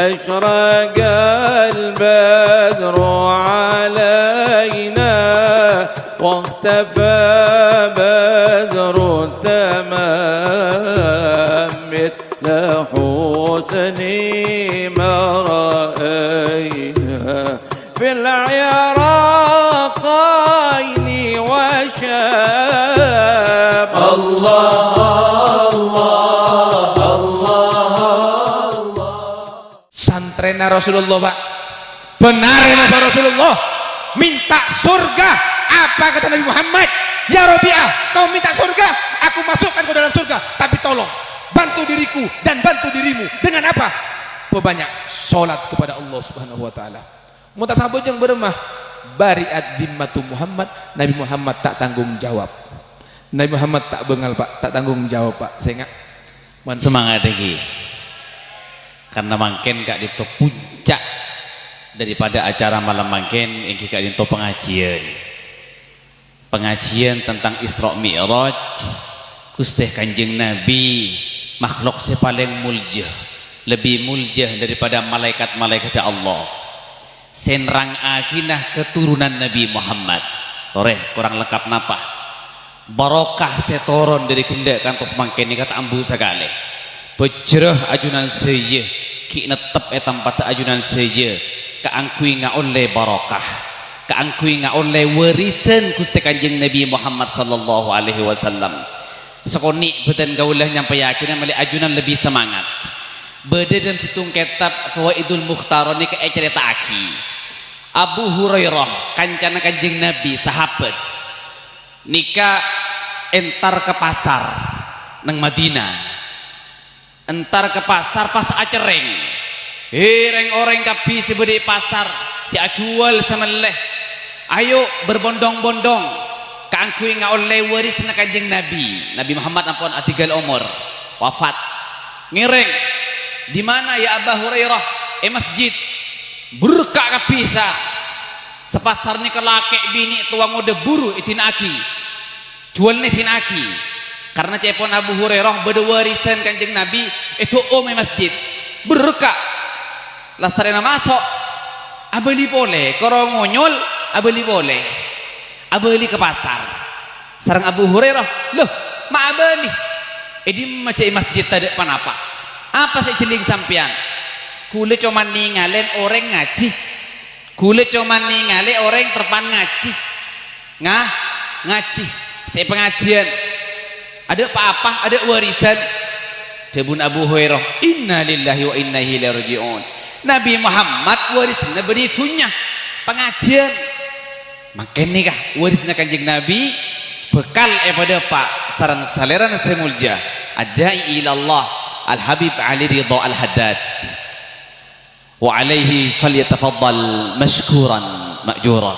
أشرق البدر علينا واختفى بدر التمام مثل حسني ما رأينا في العراقين وشاب الله Santrena Rasulullah, Pak. Benar ya Mas Rasulullah minta surga. Apa kata Nabi Muhammad? Ya Rabi'ah, kau minta surga, aku masukkan kau dalam surga. Tapi tolong bantu diriku dan bantu dirimu dengan apa? Perbanyak sholat kepada Allah Subhanahu wa taala. Mutasabut yang beremah bariat bimmatu Muhammad. Nabi Muhammad tak tanggung jawab. Nabi Muhammad tak bengal, Pak, tak tanggung jawab, Pak. Saya ingat semangat lagi. Karena mungkin kak dito puncak daripada acara malam mungkin yang kak dito pengajian tentang Isra Mi'raj Gusti Kanjeng Nabi, makhluk paling muljah, lebih muljah daripada malaikat-malaikat Allah. Senrang akinah keturunan Nabi Muhammad. Toreh kurang lengkap napa? Barokah setoron dari kendak kantos mangken ini kata ambu sekali. Bejrah ajunan sedaya ki netep tempat ajunan sedaya kaangkui nga oleh barokah, kaangkui nga oleh warisan Gusti Kanjeng Nabi Muhammad sallallahu alaihi wasallam. Sekoni beten gaulah nyampe yakin mali ajunan lebih semangat. Beda dalam situng kitab Fawaidul Mukhtaron ini cerita aki Abu Hurairah kancana Kanjeng Nabi sahabat nikah entar ke pasar nang Madinah. Entar ke pasar pas acereng hireng orang kapi si bedi pasar si acual semeleh ayo berbondong-bondong kaangkui nga oleh waris na Kanjeng Nabi Muhammad ampun atigal umur wafat ngireng di mana ya Abu Hurairah masjid berkak kapisa sepasar ni kelakek bini tuang udah buru itinaki jual ni tinaki. Karena cepon Abu Hurairah berwarisan Kanjeng Nabi itu masjid berkah lastarena masuk abeli boleh korong ngonyol abeli boleh abeli ke pasar sarang Abu Hurairah loh ma abeli di macam masjid tadi panapa apa sih celing sampian kule cuma ningalen orang ngaji kule cuma ningale orang terpan ngaji ngaji saya pengajian ada apa-apa, ada warisan. Jabun Abu Hurairah, inna lillahi wa inna ilaihi raji'un. Nabi Muhammad warisnya beritunya pengajian. Makin nikah warisnya Kanjeng Nabi bekal pada Pak sarang saleran semulja adai ilallah Al Habib Ali Ridha Al Haddad. Wa alaihi falyatafaddal mashkuran ma'jura.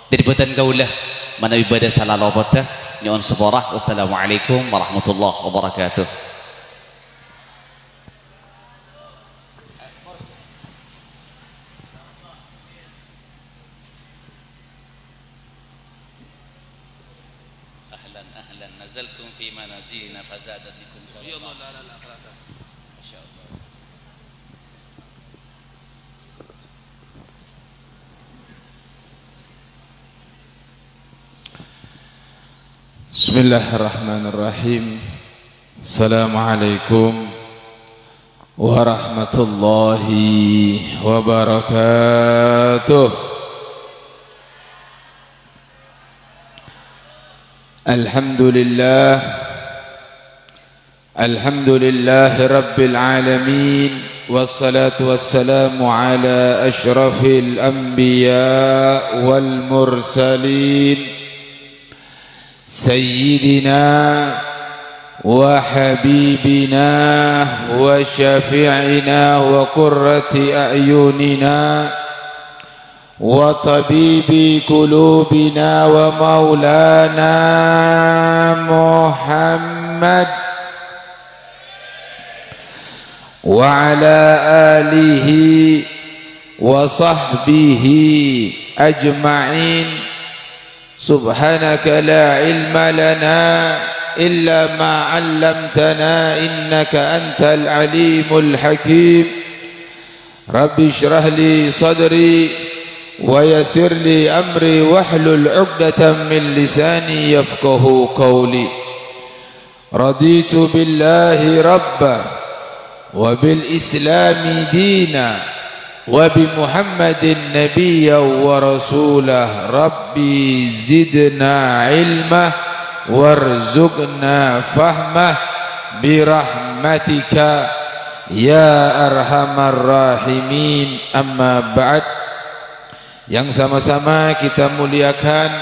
Dari batan gaulah mana ibadah sallallahu alaihi Nyon seborah. Wassalamualaikum warahmatullahi wabarakatuh. ahlan nazaltum fi manazilina fazadat bikum syarra. Masyaallah. Bismillahirrahmanirrahim. Assalamualaikum warahmatullahi wabarakatuh. Alhamdulillah rabbil alamin, wassalatu wassalamu ala ashrafil anbiya wal mursalin سيدنا وحبيبنا وشفيعنا وقرة أعيننا وطبيب قلوبنا ومولانا محمد وعلى آله وصحبه أجمعين. Subhanaka la ilma lana illa ma 'allamtana innaka antal alimul hakim. Rabbi shrah li sadri wa yassir li amri wahlul 'uqdatam min lisani yafqahu qawli. Raditu billahi rabba wa bil islami dina wa bi Muhammadin nabiyya wa rasulah. Rabbi zidna ilma warzuqna fahmah birahmatika ya arhamar rahimin. Amma ba'd. Yang sama-sama kita muliakan,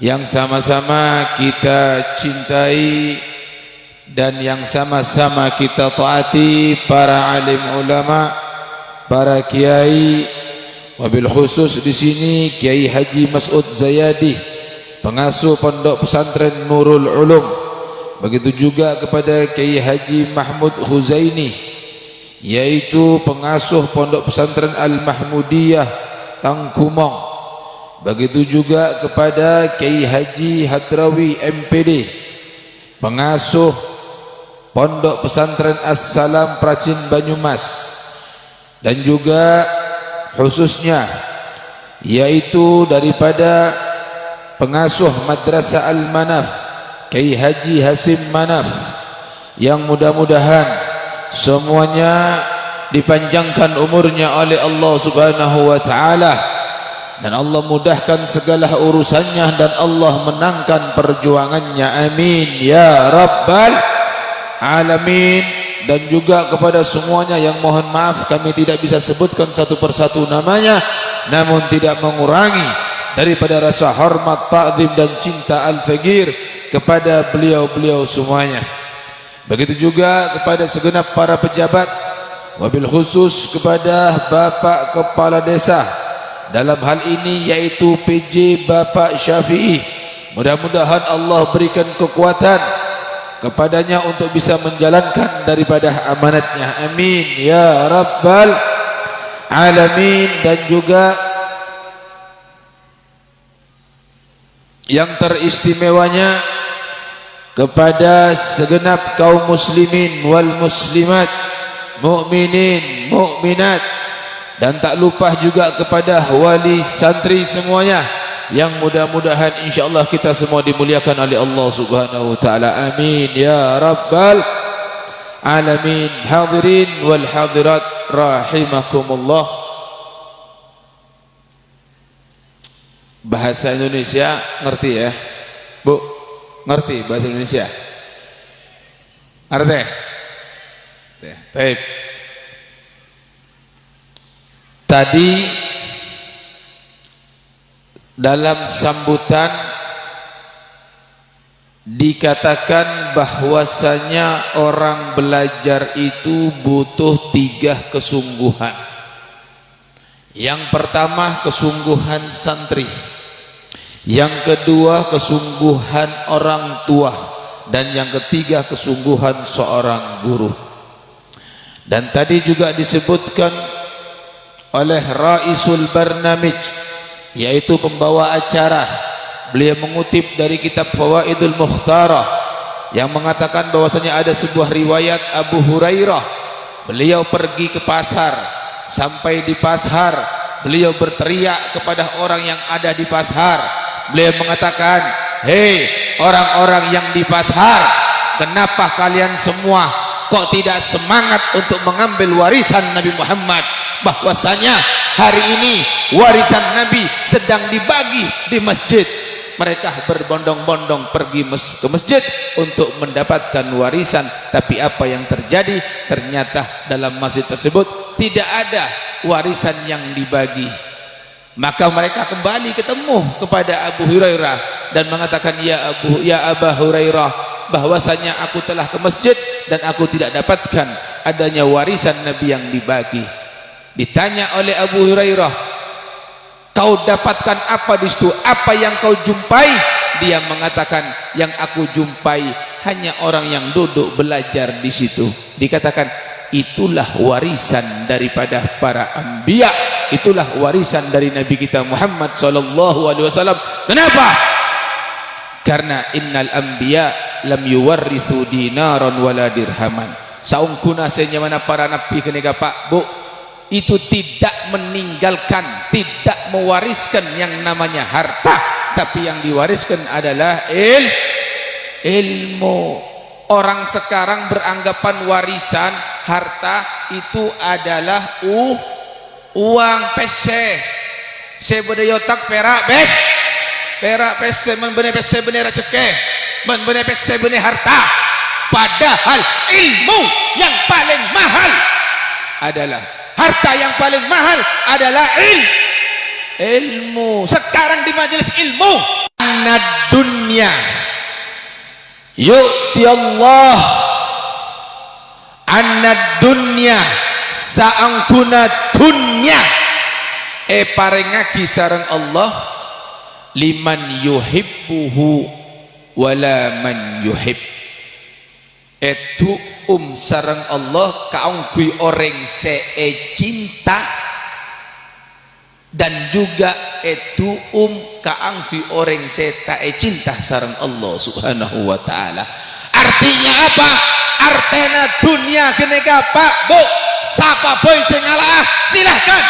yang sama-sama kita cintai, dan yang sama-sama kita taati para alim ulama, para kiai, wabil khusus di sini Kiai Haji Mas'ud Zayadi, pengasuh Pondok Pesantren Nurul Ulum. Begitu juga kepada Kiai Haji Mahmud Huzaini, yaitu pengasuh Pondok Pesantren Al-Mahmudiyah Tangkumong. Begitu juga kepada Kiai Haji Hadrawi MPD, pengasuh Pondok Pesantren As-Salam Pracin Banyumas. Dan juga khususnya yaitu daripada pengasuh Madrasah Al-Manaf Kiai Haji Hasim Manaf, yang mudah-mudahan semuanya dipanjangkan umurnya oleh Allah Subhanahu wa taala, dan Allah mudahkan segala urusannya, dan Allah menangkan perjuangannya. Amin ya rabbal alamin. Dan juga kepada semuanya yang mohon maaf kami tidak bisa sebutkan satu persatu namanya, namun tidak mengurangi daripada rasa hormat, ta'zim dan cinta al-faqir kepada beliau-beliau semuanya. Begitu juga kepada segenap para pejabat, wabil khusus kepada Bapak Kepala Desa dalam hal ini yaitu PJ Bapak Syafi'i. Mudah-mudahan Allah berikan kekuatan kepadanya untuk bisa menjalankan daripada amanatnya. Amin ya rabbal alamin. Dan juga yang teristimewanya kepada segenap kaum muslimin wal muslimat, mukminin mukminat, dan tak lupa juga kepada wali santri semuanya, yang mudah-mudahan insyaallah kita semua dimuliakan oleh Allah Subhanahu wa taala. Amin ya rabbal alamin. Hadirin wal hadirat rahimakumullah. Bahasa Indonesia ngerti ya Bu? Ngerti bahasa Indonesia? Ngerti? Baik. Tadi dalam sambutan dikatakan bahwasanya orang belajar itu butuh 3 kesungguhan. Yang pertama kesungguhan santri, yang kedua kesungguhan orang tua, dan yang ketiga kesungguhan seorang guru. Dan tadi juga disebutkan oleh Raisul Barnamij, yaitu pembawa acara beliau mengutip dari kitab Fawaidul Mukhtarah yang mengatakan bahwasanya ada sebuah riwayat Abu Hurairah, beliau pergi ke pasar, sampai di pasar beliau berteriak kepada orang yang ada di pasar. Beliau mengatakan, hei orang-orang yang di pasar, kenapa kalian semua kok tidak semangat untuk mengambil warisan Nabi Muhammad? Bahwasanya hari ini warisan Nabi sedang dibagi di masjid. Mereka berbondong-bondong pergi ke masjid untuk mendapatkan warisan, tapi apa yang terjadi? Ternyata dalam masjid tersebut tidak ada warisan yang dibagi. Maka mereka kembali ketemu kepada Abu Hurairah dan mengatakan, ya Abu Hurairah, bahwasanya aku telah ke masjid dan aku tidak dapatkan adanya warisan Nabi yang dibagi. Ditanya oleh Abu Hurairah, kau dapatkan apa di situ? Apa yang kau jumpai? Dia mengatakan, yang aku jumpai hanya orang yang duduk belajar di situ. Dikatakan, itulah warisan daripada para anbiya, itulah warisan dari Nabi kita Muhammad sallallahu alaihi wasallam. Kenapa? Karena innal anbiya lam yuwarrithu dinaran wala dirhaman. Saungkuna senya mana para nabi kenega Pak Bu, itu tidak meninggalkan, tidak mewariskan yang namanya harta, tapi yang diwariskan adalah ilmu. Orang sekarang beranggapan warisan harta itu adalah uang pese. Sebeda yotak perak bes, perak pese menbene pese bene raceke, menbene pese bene harta. Padahal ilmu yang paling mahal adalah harta, yang paling mahal adalah ilmu. Sekarang di majelis ilmu, annad dunya yu'ti Allah, annad dunya saangkuna dunya parengaki sareng Allah liman yuhibbuhu wala man yuhib. Itu sareng Allah kaungkui orang cinta, dan juga itu kaungkui orang tak cinta sareng Allah subhanahu wa ta'ala. Artinya apa? Artena dunia keneka Pak Bu, siapa boy sengalah silahkan.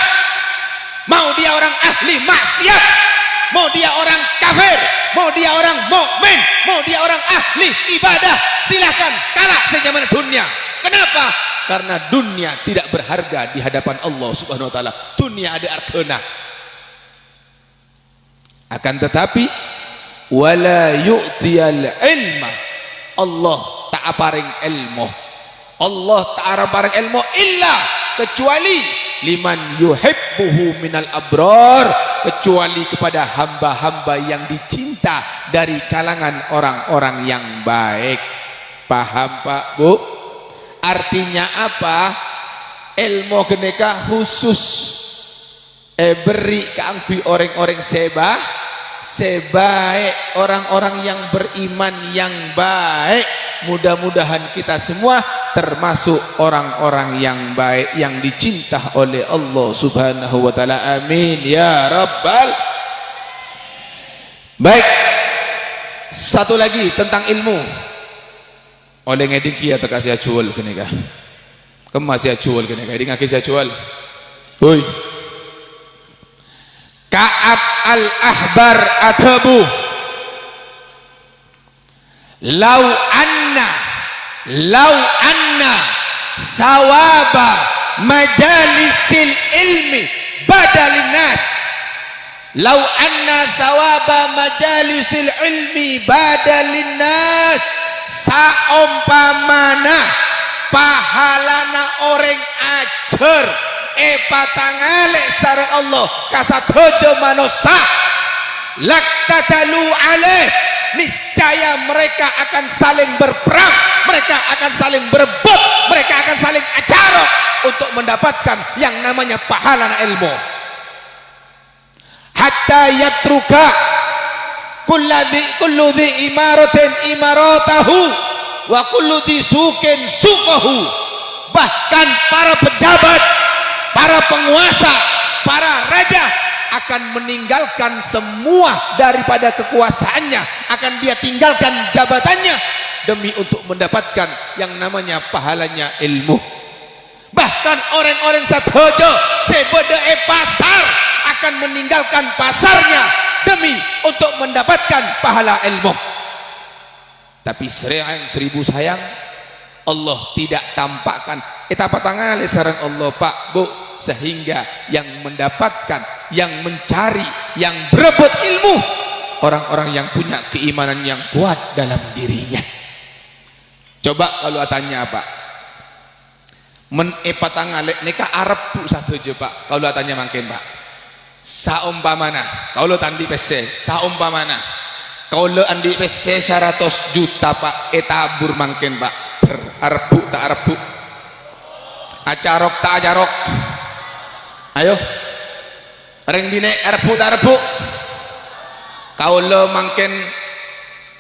Mau dia orang ahli maksiat, mau dia orang kafir, mau dia orang mukmin, mau dia orang ahli ibadah, silahkan kalah sejaman dunia. Kenapa? Karena dunia tidak berharga di hadapan Allah subhanahu wa ta'ala. Dunia ada artena. Akan tetapi wala yu'tiyal ilma, Allah tak aparing ilmu, Allah tak aparing ilmu illa kecuali liman yuhibbuhu minal abrar, kecuali kepada hamba-hamba yang dicinta dari kalangan orang-orang yang baik. Paham Pak Bu? Artinya apa? Ilmu keneka khusus beri keangkui orang-orang sebaik, orang-orang yang beriman yang baik. Mudah-mudahan kita semua termasuk orang-orang yang baik yang dicinta oleh Allah subhanahu wa ta'ala. Amin ya rabbal. Baik, satu lagi tentang ilmu. Oleh ngediki atau kasih acual keneka, kemasih acual keneka, ini ngakis acual. Hui, Ka'ab al-Ahbar atabu, lau anna thawaba majalisil ilmi badalin nas, lau anna thawaba majalisil ilmi badalin nas, saumpamana pahalana orang ajar patangale sareng Allah kasatojo manosa laktatalu alaih, niscaya mereka akan saling berperang, mereka akan saling berebut, mereka akan saling acarok untuk mendapatkan yang namanya pahala ilmu. Hatta yatruka kullu dhi imaratin imaratahu wa kullu dhi sukin sukahu. Bahkan para pejabat, para penguasa, para raja, akan meninggalkan semua daripada kekuasaannya, akan dia tinggalkan jabatannya demi untuk mendapatkan yang namanya pahalanya ilmu. Bahkan orang-orang satojo sebeda pasar akan meninggalkan pasarnya demi untuk mendapatkan pahala ilmu. Tapi seribu sayang, Allah tidak tampakkan etapa tangan sareng Allah Pak Bu, sehingga yang mendapatkan, yang mencari, yang berebut ilmu orang-orang yang punya keimanan yang kuat dalam dirinya. Coba kalau tanya Pak, men epatangalek neka Arab bu satu aja Pak, kalau tanya makin Pak, saumpamana kalau tandi pese saumpamana kalau andi pese 100 juta Pak, etabur makin Pak, Arab bu tak Arab bu, acarok tak acarok, ayo ring bine Arab bu tak Arab bu, kalau makin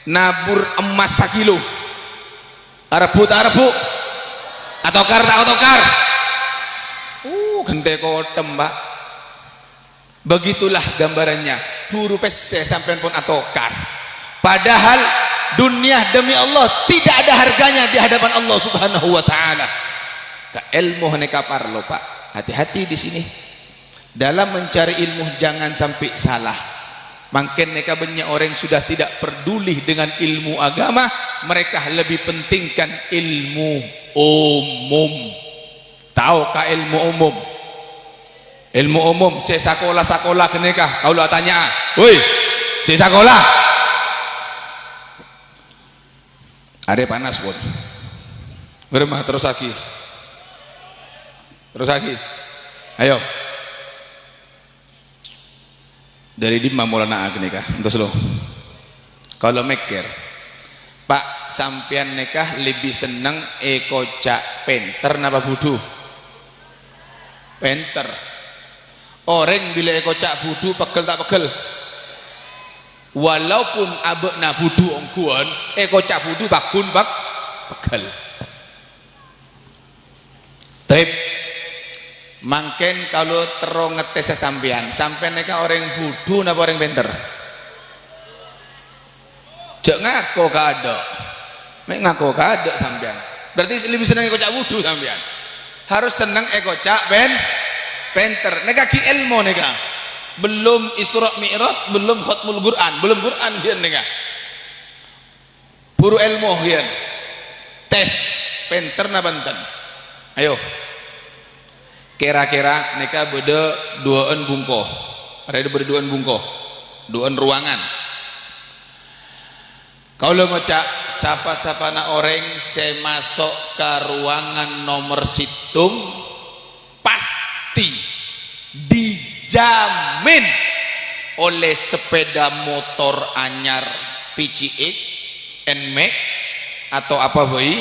nabur emas 1 kilo, Arab bu tak Arab bu, atokar tak atokar, gente kotem Mbak. Begitulah gambarannya, huruf pese sampean pun atokar, padahal dunia demi Allah tidak ada harganya di hadapan Allah Subhanahu wa taala. Ka ilmu neka parlo Pak, hati-hati di sini dalam mencari ilmu, jangan sampai salah. Makin neka banyak orang sudah tidak peduli dengan ilmu agama, mereka lebih pentingkan ilmu umum. Tahukah ilmu umum? Ilmu umum, saya sekolah kenekah, kalau tanya, woi, saya sekolah, ada panas pun, bermah terus lagi, ayo, dari di Maulana kenekah, terus lo, kalau mikir, Pak sampian nekah lebih seneng kocak penter napa budu, penter. Orang bila kocak budu pegel tak pegel, walaupun abek na budu ongkuan kocak budu bakun bak pegel. Tapi mungkin kalau terong ngetes sampean neka orang budu napa orang penter, jek ngako kada, mek ngako kada sampean, berarti lebih seneng kocak budu sampean, harus seneng kocak penter. Neka ki ilmu neka belum Isra Mi'raj, belum khatmul Quran, belum Quran hian neka buru ilmu hian tes penter na banten. Ayo kira-kira neka beda duaan bungko, ada beda duaan bungko, duaan ruangan. Kalau ngocak sapa-sapa na orang saya masuk ke ruangan nomor situng, pasti dijamin oleh sepeda motor anyar PCX NMAX atau apa boy,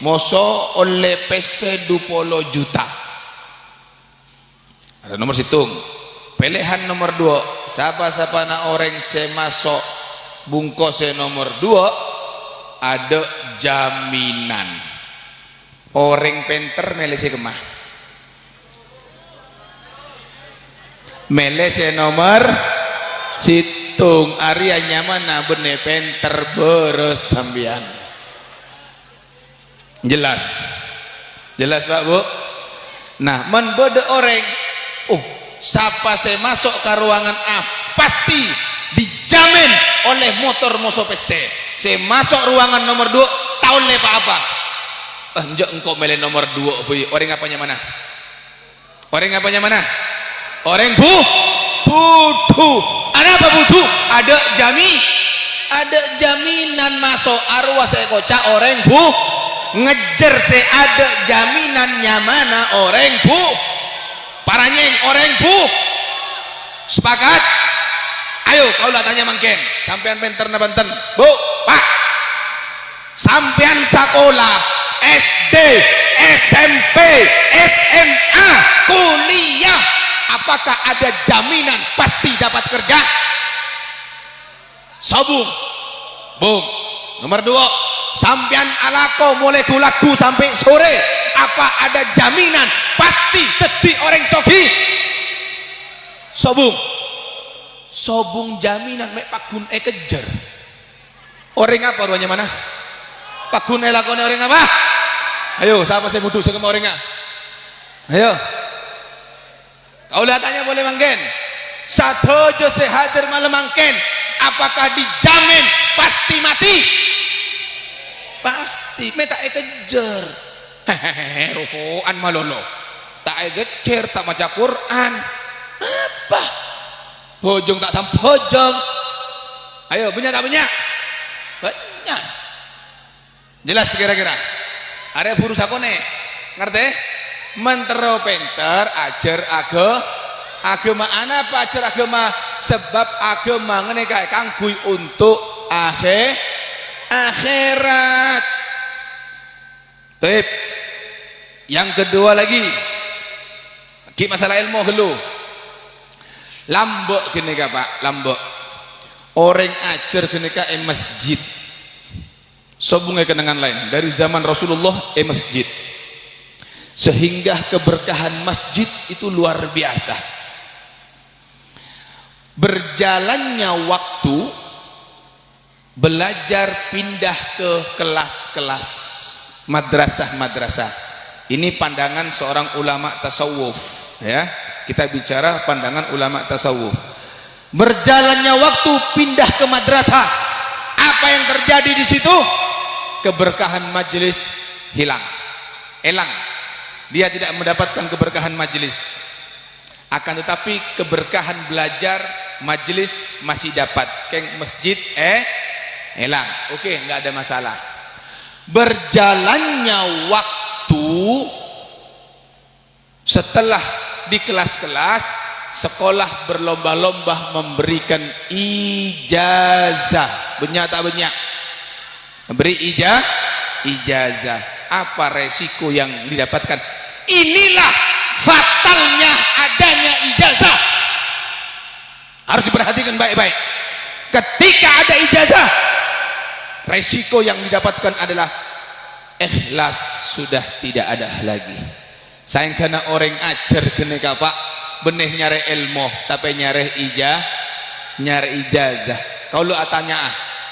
moso oleh PC 20 juta. Ada nomor situng. Pilihan nomor 2, siapa-siapa na orang saya masuk bungkose nomor 2, ada jaminan. Orang penter melese kemah, melese nomor situng area nyaman na bene penter beres sambian. Jelas Pak Bu. Nah men bode orang, siapa saya masuk ke ruangan A pasti dijamin oleh motor moso PC. Saya masuk ruangan nomor 2 tahun lepa apa? Enjak engkau mele nomor 2 boy. Orang apanya mana? Orang budu. Ada apa budu? Ada jaminan masuk arwah saya kocak orang ngejer saya ada jaminannya mana orang paranyeng orang sepakat. Ayo kau lah tanya mangken sampean penter na banten Bu Pak, sampean sekolah SD SMP SMA kuliah, apakah ada jaminan pasti dapat kerja? Sobung bung. Nomor 2, sampean alako mulai kulaku sampai sore, apa ada jaminan pasti jadi orang sogi? Sobung sobung jaminan mek pakun kejer. Orang apa ruangnya mana? Pakun lakone orang apa? Ayo, siapa saya butuh segala orang ah? Ayo. Kau tanya boleh mangken. Satu jose hadir malam mangken. Apakah dijamin pasti mati? Pasti. Me tak kejer. Hehehe. Rokokan malolo. Tak kejer, tak baca Quran. Apa? Bojong tak sam bojong. Ayo, banyak tak banyak? Banyak. Jelas kira-kira. Ada buru sakone. Ngerti? Mentero penter ajar agama ana apa ajar agama sebab agama ngene kae kanggo untuk akhirat. Tip. Yang kedua lagi masalah ilmu dulu. Lambok gini ka Pak, lambok. Orang ajar gini ka masjid. Sobunge kenangan lain dari zaman Rasulullah masjid. Sehingga keberkahan masjid itu luar biasa. Berjalannya waktu, belajar pindah ke kelas-kelas madrasah-madrasah. Ini pandangan seorang ulama tasawuf, ya. Kita bicara pandangan ulama tasawuf. Berjalannya waktu pindah ke madrasah. Apa yang terjadi di situ? Keberkahan majelis hilang. Dia tidak mendapatkan keberkahan majelis, akan tetapi keberkahan belajar majelis masih dapat. Keng masjid hilang, oke, nggak ada masalah. Berjalannya waktu, setelah di kelas-kelas sekolah berlomba-lomba memberikan ijazah, banyak tak banyak memberi ijazah. Apa resiko yang didapatkan? Inilah fatalnya adanya ijazah. Harus diperhatikan baik-baik. Ketika ada ijazah, resiko yang didapatkan adalah ikhlas sudah tidak ada lagi. Sayang karena orang ajar kene ka Pak, benih nyari ilmu tapi nyari ijazah. Kalau atanya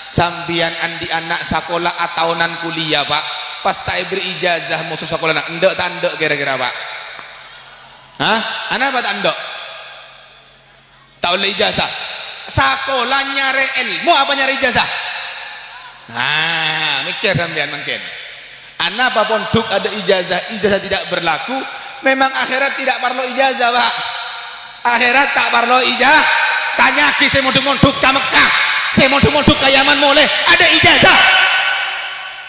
sambian andi anak sekolah ataunan kuliah Pak, pas tak beri ijazah musuh sekolah nak endek tak endek kira-kira Pak? Hah? Anak apa tak endek? Tak oleh ijazah. Sekolah nyari ilmu apa nyari ijazah? Mikir sampean mungkin. Anak apa pondok ada ijazah tidak berlaku. Memang akhirat tidak perlu ijazah Pak. Akhirat tak perlu ijazah. Tanya ki saya mondok-mondok ke Mekah, saya mondok-mondok ke Yaman boleh ada ijazah.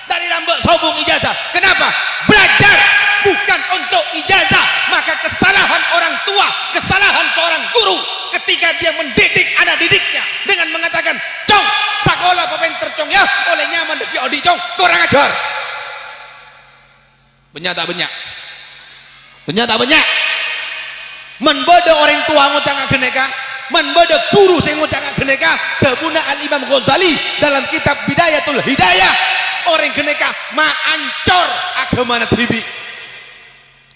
Dari lambok sobung ijazah. Kenapa? Belajar bukan untuk ijazah. Maka kesalahan orang tua, kesalahan seorang guru ketika dia mendidik anak didiknya dengan mengatakan, "Cong, sekolah pepenter cong ya, oleh nyaman deki odi cong, kurang ajar." Banyak tak banyak? Banyak tak banyak? Menbodo orang tua ngucang ageneka, menbodo guru sing ngucang ageneka, Dabuna Al-Imam Ghazali dalam kitab Bidayatul Hidayah. Orang geneka ancor agama Nabi.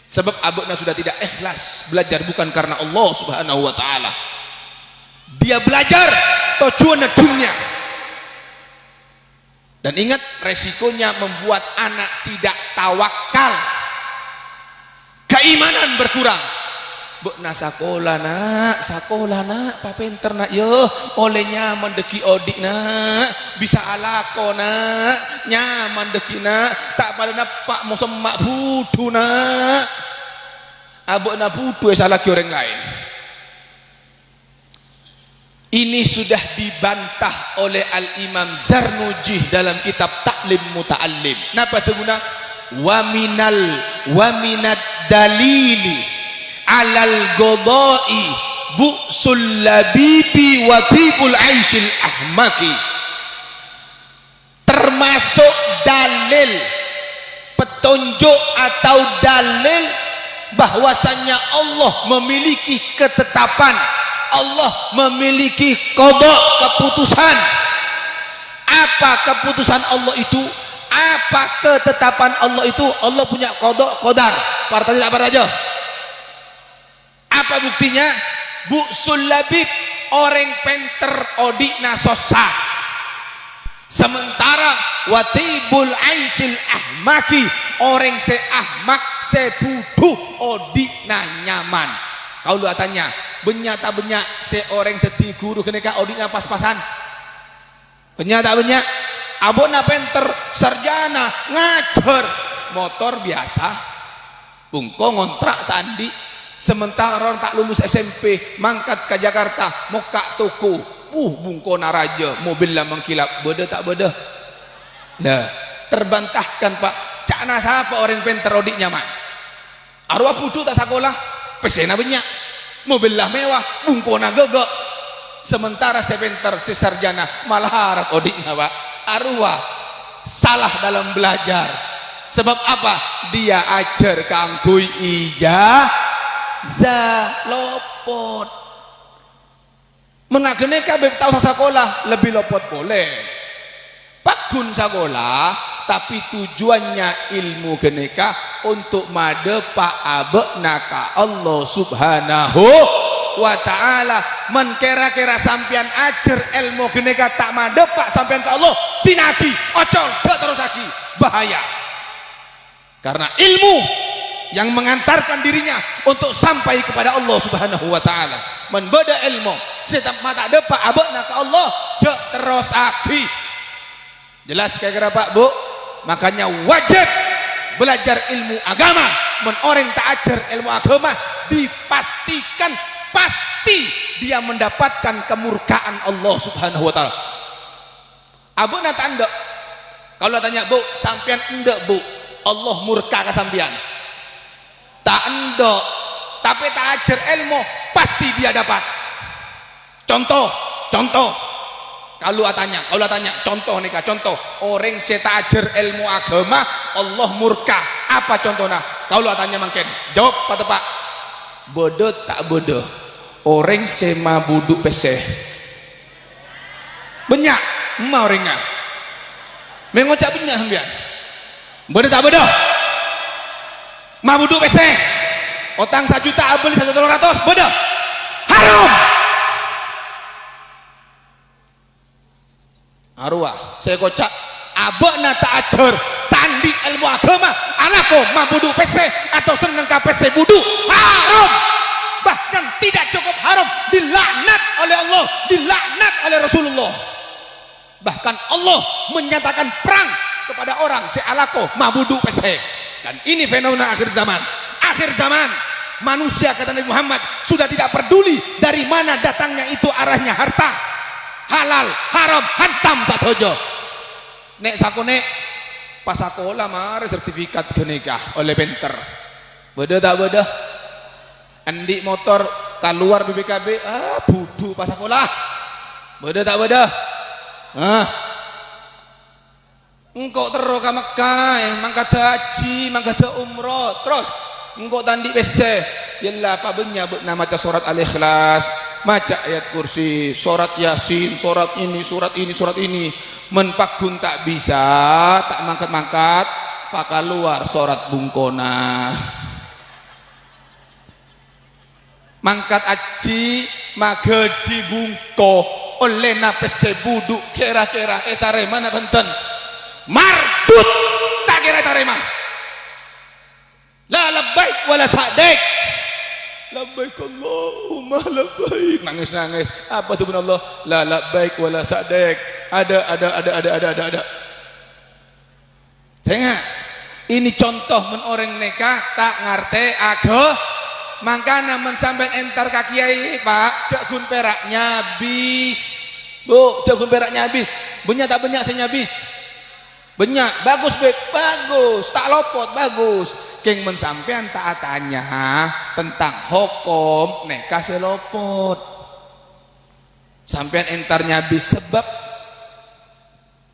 Sebab abukna sudah tidak ikhlas belajar bukan karena Allah Subhanahu wa taala. Dia belajar tujuannya dunia. Dan ingat resikonya membuat anak tidak tawakal. Keimanan berkurang. Buk na sakola nak papenter nak yo oleh nyaman deki odik nak bisa alako nak nyaman deki nak tak pada napak musuh mak budu nak abuk na budu salah ki orang lain. Ini sudah dibantah oleh Al-Imam Zarnuji dalam kitab Ta'lim Muta'allim. Napa tu guna? Wa minad dalili alal godoi bu'sul labibi wa tibul aishil ahmaki. Termasuk dalil petunjuk atau dalil bahwasanya Allah memiliki ketetapan, Allah memiliki qada, keputusan. Apa keputusan Allah itu? Apa ketetapan Allah itu? Allah punya qada qadar. Partanya apa aja? Apa buktinya? Bu'sul labib, orang penter odikna sosah, sementara watibul aisil ahmaki orang se ahmak se buduh odikna nyaman. Kau lu tanya banyak tak banyak seorang teti guru keneka odikna pas-pasan, banyak tak banyak abona penter sarjana ngajar motor biasa bungko ngontrak tandi, sementara orang tak lulus SMP mangkat ke Jakarta moka toko bungko naraja mobil lah mengkilap, beda tak beda. Nah terbantahkan pak cak nasa apa orang penter odik nyaman arwah putu tak sekolah pesena banyak mobil lah mewah bungko nagegek, sementara si penter si sarjana malah harap odiknya pak arwah salah dalam belajar. Sebab apa? Dia ajar kangkui ijazah lopot. Mengagene kabeh tau sekolah lebih lopot boleh. Pakun sekolah tapi tujuannya ilmu geneka untuk made pak abekna ka Allah Subhanahu wa ta'ala. Men kira-kira sampean ajar ilmu geneka tak made pak sampean ka Allah tinagi ocol terus lagi bahaya. Karena ilmu yang mengantarkan dirinya untuk sampai kepada Allah Subhanahu wa taala. Men beda ilmu setiap mata depa abekna ka Allah cek terus aki. Jelas kira-kira Pak Bu? Makanya wajib belajar ilmu agama. Men orang tak ajar ilmu agama dipastikan pasti dia mendapatkan kemurkaan Allah Subhanahu wa taala. Abekna tak endek. Kalau tanya Bu, sampean endek Bu? Allah murka ke sampean tak endok, tapi tak ajar ilmu pasti dia dapat. Contoh kalau tanya contoh nih kak, contoh orang saya tak ajar ilmu agama Allah murka, apa contohnya? Kalau tanya mungkin jawab pada pak bodoh tak bodoh orang sema buduk peseh banyak mau orangnya mengocak banyak sampean. Bodoh tak bodoh mabuduk PC otang 1 juta beli 1.200 bodoh haram. Arwah saya kocak abekna tak ajar tandi ilmu agama anakku mabuduk PC atau seneng ke PC buduk haram. Bahkan tidak cukup haram, dilaknat oleh Allah, dilaknat oleh Rasulullah. Bahkan Allah menyatakan perang kepada orang sealako mabudu peseh. Dan ini fenomena akhir zaman. Akhir zaman manusia kata Nabi Muhammad sudah tidak peduli dari mana datangnya itu arahnya harta, halal haram hantam satojo. Nek sakone pas sekolah mare sertifikat kenikah oleh penter beda tak beda andik motor keluar BPKB budu pas sekolah beda tak beda engkau terus ke Mekah mangkat haji mangkat umroh terus engkau tandi bese yalah apa benya nama surat Al-Ikhlas maca ayat kursi surat Yasin surat ini menpakun tak bisa tak mangkat pak keluar surat bungkona mangkat haji maka dibungko oleh napese buduk kira-kira etare mana benten mardut tak kira tarima la labbaik wala sa'daik labbaik Allahumma labbaik nangis apa tu Allah la labbaik wala sa'daik ada tengok ini contoh men orang nikah tak ngerti agama makanya men sampean entar ka kiai Pak jagun peraknya habis Bu jagun peraknya habis banyak tak banyak saya habis banyak bagus beb bagus tak lopot bagus keng men sampean tak tanya tentang hukum nikah selopot sampean entarnya habis sebab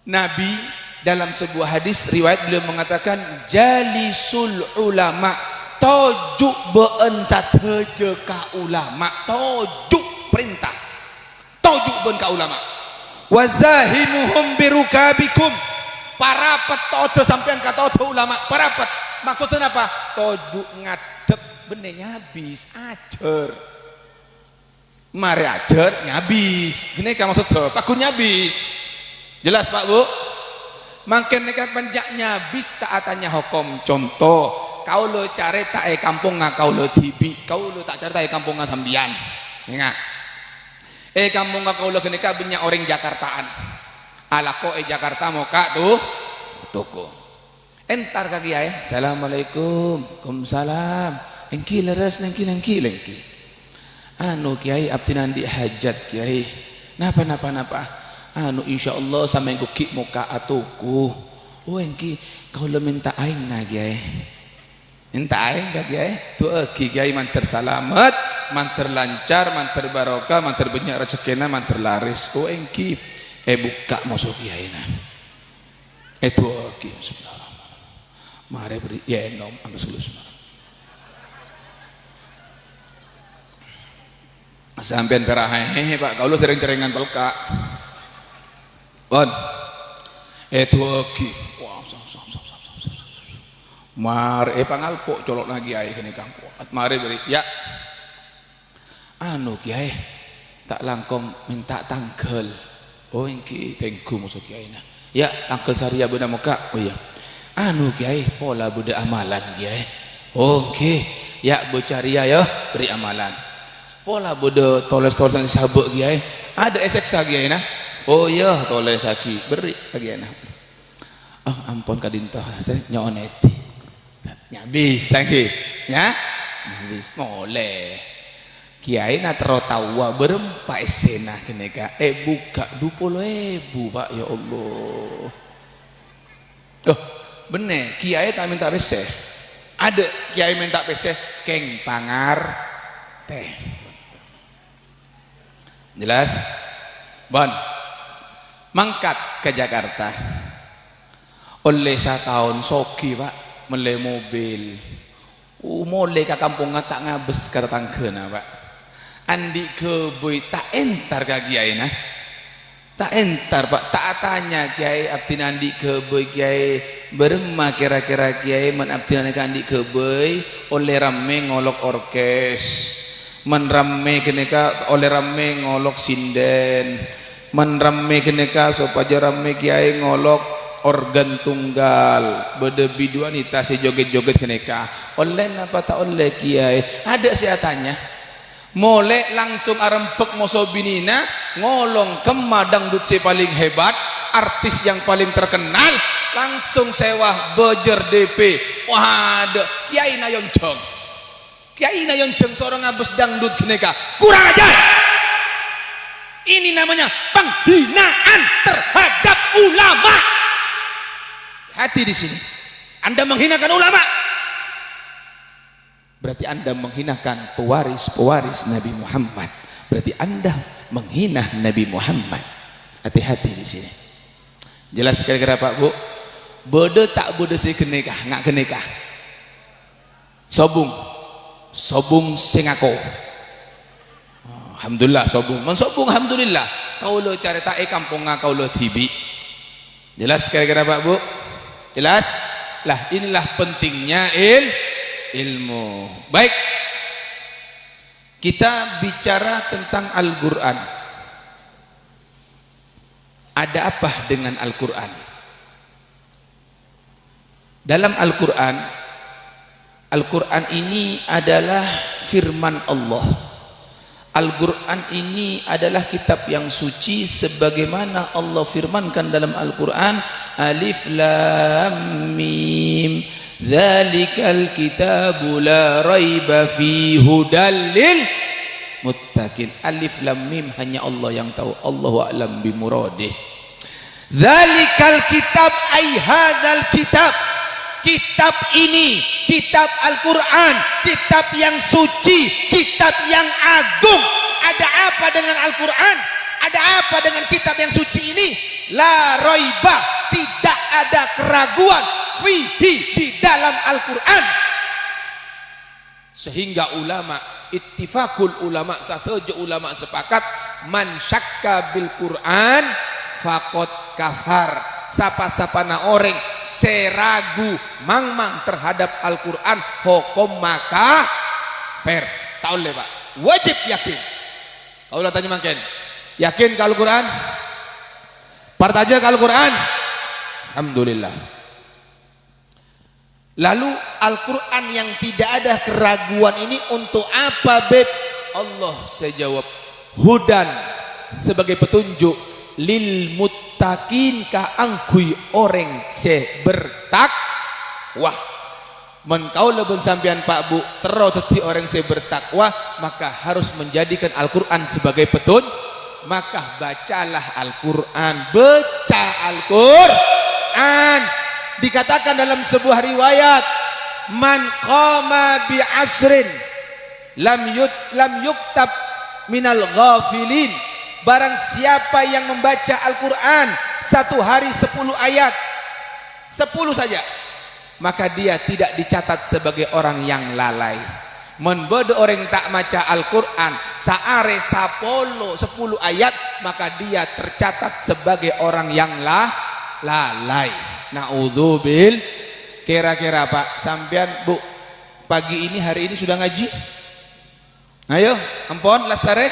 Nabi dalam sebuah hadis riwayat beliau mengatakan jalisul ulama tojuk beun sateje ka ulama tojuk perintah tojuk beun ka ulama wazahimuhum birukabikum parapat todo sampean kata todo ulama parapat maksudnya apa tojuk ngadep benenya habis ajar mari ajar nyabis gini kan maksudnya Pak Gun nyabis jelas Pak Bu makin neka penjak nyabis taatannya hukum contoh kau lo cari tak kampung nggak kau lo tibi kau lo tak cari tak kampung nggak sambian ingat kampung nggak kau lo gini kan banyak orang Jakartaan ala ko Jakarta mau kak tuh toko entar kaki ya assalamualaikum waalaikumsalam engki leres engki anu kiai abdi nandi hajat kiai napa anu insyaallah sama engko ki muka atuku oh engki kau le minta aing nga kiai minta aing ka kiai tu kiai manter salamet manter lancar manter barokah manter banyak rezekina manter laris oh engki buka masuk kiai na itu ki bismillahirrahmanirrahim mare beri ya nom angka sulus sampean perahe Pak kalau sering cerengan pelka bon itu oke wow mar pangalpo colok lagi ai kene kang kuat mari beri ya anu kiai tak langkong minta tanggal oh engki tengku musuh kiai na ya tanggal saria benda muka oh iya anu kiai pola budak amalan kiai oke ya bocaria ya beri amalan pola bodo toles-tolesan sabuk kiai ada eseksa kiai nah oh iya toles aki beri lagi nah oh ampun kadinto saya nyoneti nyabis tangki ya nyabis moleh kiai na terotawa berempat esena kene ka buka 20.000 Pak ya Allah oh bener kiai tak minta peseh ada kiai minta peseh keng pangar teh jelas bon mangkat ke Jakarta oleh 1 tahun soki Pak mele mobil mulai ke kampung tak ngabes kata tangkena Pak andi ke boy tak entar ke kiai nah tak entar Pak tak tanya kiai abdi andi ke boy kiai berema kira-kira kiai man abdi andi ke boy oleh rame ngolok orkes menrame keneka oleh rame ngolok sinden menrame keneka supaya rame kiai ngolok organ tunggal bede biduanita si joget-joget keneka oleh apa tak oleh kiai ada saya tanya molek langsung arempek mosobinina ngolong kemadang dut si paling hebat artis yang paling terkenal langsung sewa bejer DP waduh kiai nayon jong kiai nayon jeng seorang ngabes dangdut keneka kurang ajar ini namanya penghinaan terhadap ulama hati di sini Anda menghinakan ulama berarti Anda menghinakan pewaris Nabi Muhammad berarti Anda menghina Nabi Muhammad hati-hati di sini jelas kira-kira Pak Bu bodoh tak bodoh sih kenekah nggak kenekah sobung singako alhamdulillah sobung mensobung alhamdulillah kau lo cari tae kampung kau lo tibi jelas kira-kira Pak Bu jelas lah inilah pentingnya ilmu baik kita bicara tentang Al-Quran ada apa dengan Al-Quran dalam Al-Quran ini adalah firman Allah Al-Quran ini adalah kitab yang suci sebagaimana Allah firmankan dalam Al-Quran Alif Lam Mim Dzalikal kitabu la raiba fi hudal lil muttaqin Alif Lam Mim hanya Allah yang tahu Allahu a'lam bimuradih Dzalikal kitab ay hadzal kitab kitab ini kitab Al-Quran kitab yang suci kitab yang agung ada apa dengan Al-Quran ada apa dengan kitab yang suci ini la raiba tidak ada keraguan fihi di dalam Al-Quran sehingga ulama ittifaqul ulama sahaja ulama sepakat man syakka bil Quran faqad kafar sapa-sapana orang seragu mang-mang terhadap Al-Quran hukum maka fair tak boleh Pak wajib yakin Allah tanya makin. Yakin kalau Quran? Partaja kalau Quran? Alhamdulillah. Lalu Al-Quran yang tidak ada keraguan ini untuk apa, Beb? Allah saya jawab, hudan sebagai petunjuk lil muttaqin ka angkui orang se bertakwa. Men kaula ben sampean Pak Bu tero teti orang se bertakwa, maka harus menjadikan Al-Quran sebagai petunjuk. Maka bacalah Al-Quran, baca Al-Quran. Dikatakan dalam sebuah riwayat, man qama bi asrin lam yuktab minal ghafilin. Barang siapa yang membaca Al-Quran satu hari 10 ayat, 10 saja, maka dia tidak dicatat sebagai orang yang lalai. Menbodo orang tak maca Al-Quran saare sapolo 10 ayat, maka dia tercatat sebagai orang yang lalai. Naudzubil. Kira-kira Pak sampean Bu pagi ini hari ini sudah ngaji? Ayo ampun lastare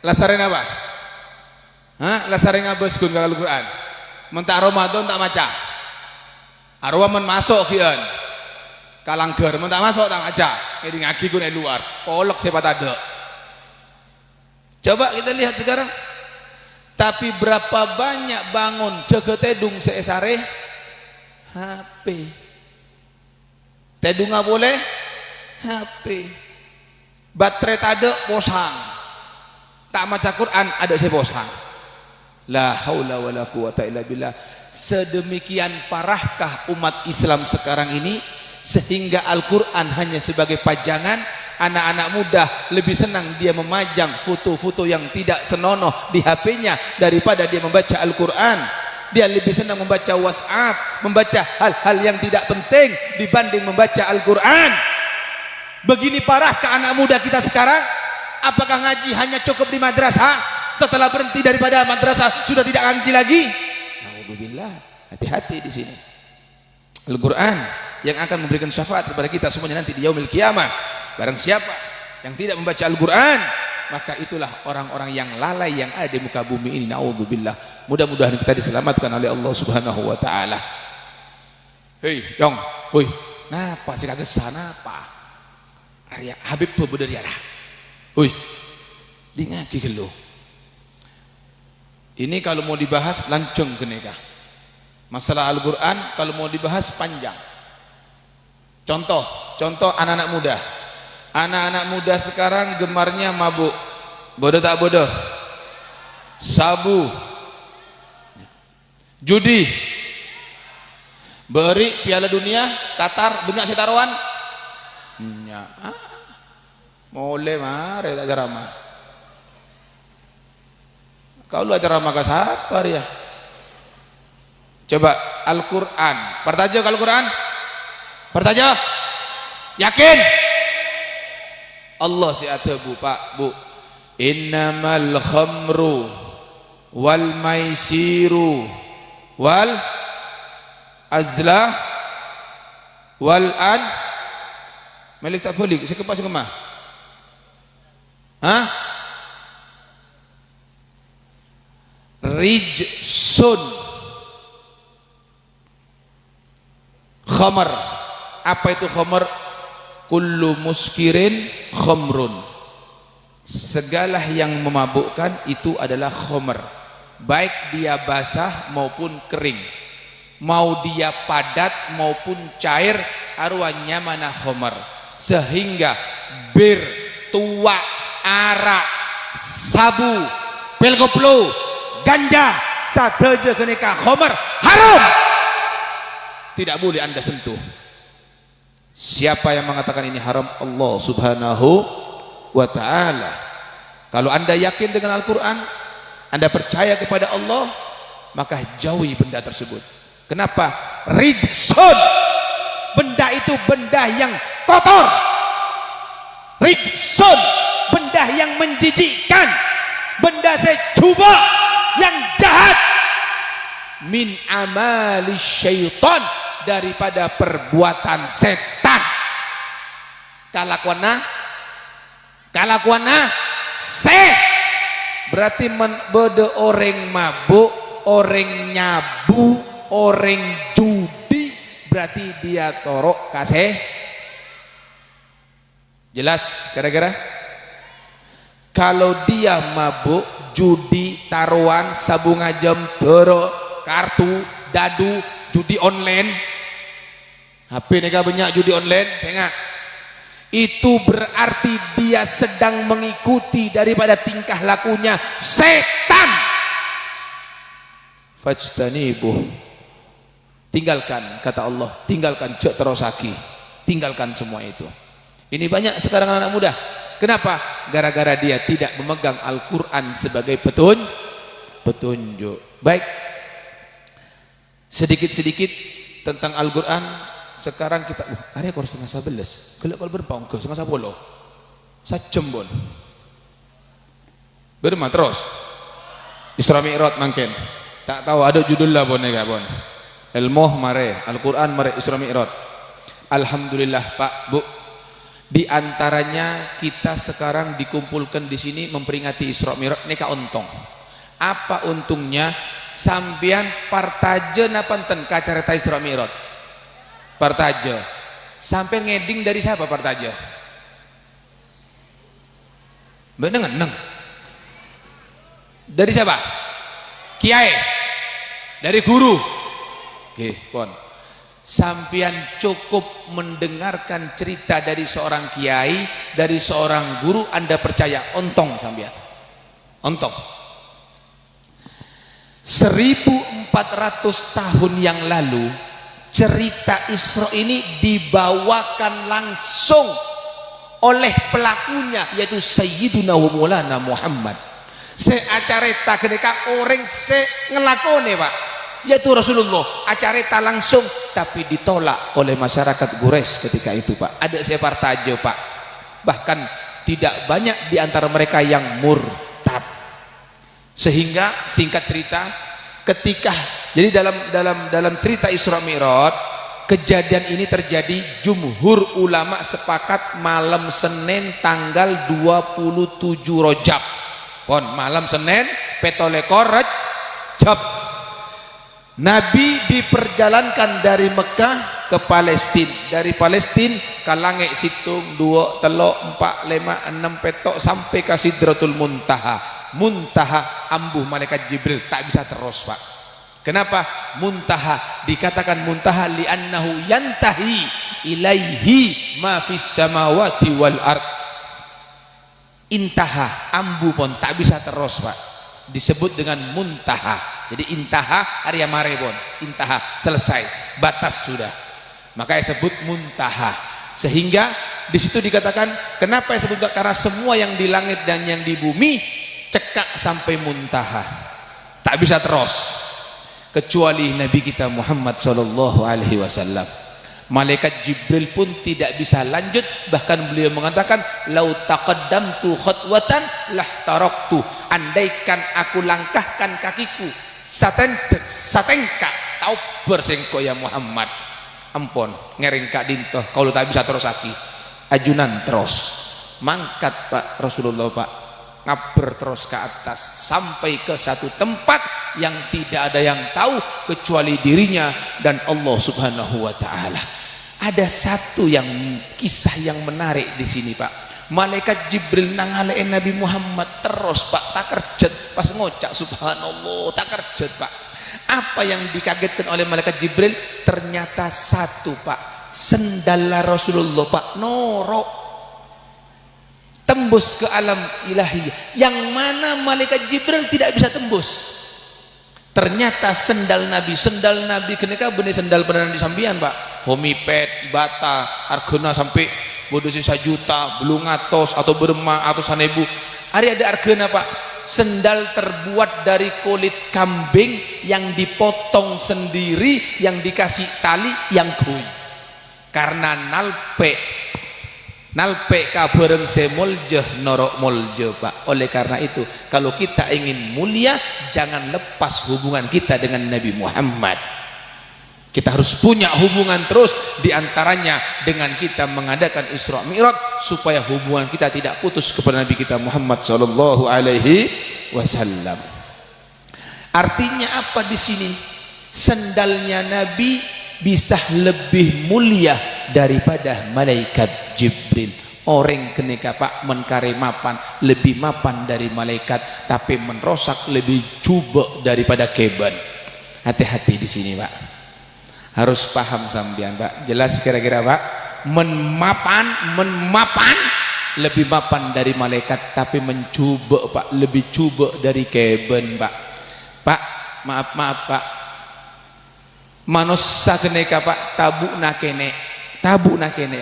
apa? Lastare ngabeskun ka Al-Quran. Mentak Ramadan tak maca, arwah men masuk kian kalangger mentak masuk tak maca, jadi ngaji ku nek luar polok sepat ada. Coba kita lihat sekarang, tapi berapa banyak bangun jaga tedung seesare HP. Tedung nggak boleh HP, baterai tade posang, tak maca Quran ada saya posang. La haula wala quwata illa billah. Sedemikian parahkah umat Islam sekarang ini sehingga Al-Quran hanya sebagai pajangan. Anak-anak muda lebih senang dia memajang foto-foto yang tidak senonoh di HP-nya daripada dia membaca Al-Quran. Dia lebih senang membaca WhatsApp, membaca hal-hal yang tidak penting dibanding membaca Al-Quran. Begini parahkah anak muda kita sekarang? Apakah ngaji hanya cukup di madrasah? Setelah berhenti daripada madrasah sudah tidak ngaji lagi? Alhamdulillah. Hati-hati di sini. Al-Quran yang akan memberikan syafaat kepada kita semuanya nanti di yaumil qiyamah. Barang siapa yang tidak membaca Al-Quran, maka itulah orang-orang yang lalai yang ada di muka bumi ini. Naudzubillah. Mudah-mudahan kita diselamatkan oleh Allah Subhanahu wa taala. Hei, Yong, woi, napa sih kagak sana apa? Arya Habib beudeur ya dah. Woi, di ngaji gelo. Ini kalau mau dibahas lancung keneka. Masalah Al-Quran kalau mau dibahas panjang. Contoh anak-anak muda. Anak-anak muda sekarang gemarnya mabuk. Bodoh tak bodoh? Sabu, judi, beri Piala Dunia Qatar banyak setaruan. Boleh mare tak ceramah. Kau lu acara maka sabar ya. Coba Al-Quran, pertaja Al-Quran, pertaja, yakin? Allah si ada Bu Pak Bu. Innamal khamru wal maisiru wal azlah wal an Malik tak boleh sekemah. Rijsun. Khamar. Apa itu khamar? Kullu muskirin khamrun. Segala yang memabukkan itu adalah khamar, baik dia basah maupun kering, mau dia padat maupun cair, arwahnya mana khamar. Sehingga bir, tua, arak, sabu, pil koplo, ganja, sadeja kenika khamar haram, tidak boleh anda sentuh. Siapa yang mengatakan ini haram? Allah Subhanahu wa ta'ala. Kalau anda yakin dengan Al-Quran, anda percaya kepada Allah, maka jauhi benda tersebut. Kenapa? Rijsun. Benda itu benda yang kotor. Rijsun. Benda yang menjijikkan, benda secuba yang jahat. Min amali syaitan, daripada perbuatan setan. Kalakuana berarti bede orang mabuk, orang nyabu, orang judi, berarti dia torok kasih. Jelas kira-kira? Kalau dia mabuk, judi, taruhan, sabung ajam, tero, kartu, dadu, judi online, HP neka banyak judi online, saya nggak. Itu berarti dia sedang mengikuti daripada tingkah lakunya setan. Fajtanibuh, tinggalkan, kata Allah, tinggalkan cek terosaki, tinggalkan semua itu. Ini banyak sekarang anak muda. Kenapa? Gara-gara dia tidak memegang Al-Quran sebagai petunjuk. Baik, sedikit-sedikit tentang Al-Quran. Sekarang kita area kurang setengah 11 kalau berpaung ke setengah 10 sajam bon berma terus Isra Mi'raj mungkin tak tahu ada judul lah bon ya bon ilmu mare Al-Quran mare Isra Mi'raj. Alhamdulillah Pak Bu, di antaranya kita sekarang dikumpulkan di sini memperingati Isra Mi'raj neka untung. Apa untungnya? Sampian partaje napanten ka acara Isra Mi'raj. Partaje sampai ngeding dari siapa partaje? Beneng dari siapa? Kiai, dari guru. Oke, pon. Sampian cukup mendengarkan cerita dari seorang kiai, dari seorang guru, Anda percaya ontong sampian. Ontong. 1400 tahun yang lalu cerita Isra ini dibawakan langsung oleh pelakunya, yaitu Sayyiduna wa Maulana Muhammad. Acareta ketika orang ngelakone Pak, yaitu Rasulullah. Acareta langsung, tapi ditolak oleh masyarakat Quraisy ketika itu Pak. Ada separtaje Pak, bahkan tidak banyak di antara mereka yang murtad. Sehingga singkat cerita, ketika jadi dalam cerita Isra Mi'raj, kejadian ini terjadi, jumhur ulama sepakat malam Senin tanggal 27 Rajab. Pon malam Senin petolekor Rajab. Nabi diperjalankan dari Mekah ke Palestina, dari Palestina ke langit situng 2 telok 4 5 6 petok sampai ke Sidratul Muntaha. Muntaha ambuh malaikat Jibril tak bisa terus Pak. Kenapa muntaha dikatakan muntaha? Li'annahu yantahi ilaihi ma fis samawati wal ard. Intaha ambu pun tak bisa terus Pak, disebut dengan muntaha. Jadi intaha Arya Marebon, intaha selesai, batas sudah, makanya sebut muntaha. Sehingga di situ dikatakan kenapa disebut? Karena semua yang di langit dan yang di bumi cekak sampai muntaha, tak bisa terus, kecuali Nabi kita Muhammad sallallahu alaihi wasallam. Malaikat Jibril pun tidak bisa lanjut, bahkan beliau mengatakan lau taqaddamtu khatwatan lahtaraktu, andaikan aku langkahkan kakiku satengka tau bersengko ya Muhammad, ampun ngeringka dintoh kalau tak bisa terus aki ajunan terus mangkat Pak Rasulullah Pak, ngaber terus ke atas sampai ke satu tempat yang tidak ada yang tahu kecuali dirinya dan Allah Subhanahu wa taala. Ada satu yang kisah yang menarik di sini Pak. Malaikat Jibril nangalein Nabi Muhammad terus Pak, tak kerjet pas ngocak subhanallah, tak kerjet Pak. Apa yang dikagetkan oleh malaikat Jibril? Ternyata satu Pak, sendal Rasulullah Pak norok tembus ke alam ilahi, yang mana malaikat Jibril tidak bisa tembus. Ternyata sendal Nabi kenika benih sendal beneran di sambian Pak, homipet, bata, argona sampai bodoh sisa juta, belum ngatos atau berma atau sanebu. Hari ada argona Pak, sendal terbuat dari kulit kambing yang dipotong sendiri, yang dikasih tali yang kui, karena nalpe kabareng semuljeh norok mulje Pak. Oleh karena itu kalau kita ingin mulia jangan lepas hubungan kita dengan Nabi Muhammad. Kita harus punya hubungan terus, diantaranya dengan kita mengadakan Isra Mi'raj, supaya hubungan kita tidak putus kepada Nabi kita Muhammad sallallahu alaihi wasallam. Artinya apa di sini? Sendalnya Nabi bisa lebih mulia daripada malaikat Jibril. Orang keneka pak menkare mapan, lebih mapan dari malaikat, tapi merosak lebih coba daripada keben. Hati-hati di sini pak, harus paham sampean pak. Jelas kira-kira pak, menmapan lebih mapan dari malaikat, tapi mencoba pak lebih coba dari keben pak. Pak maaf pak, manusia keneka pak tabuk nak kene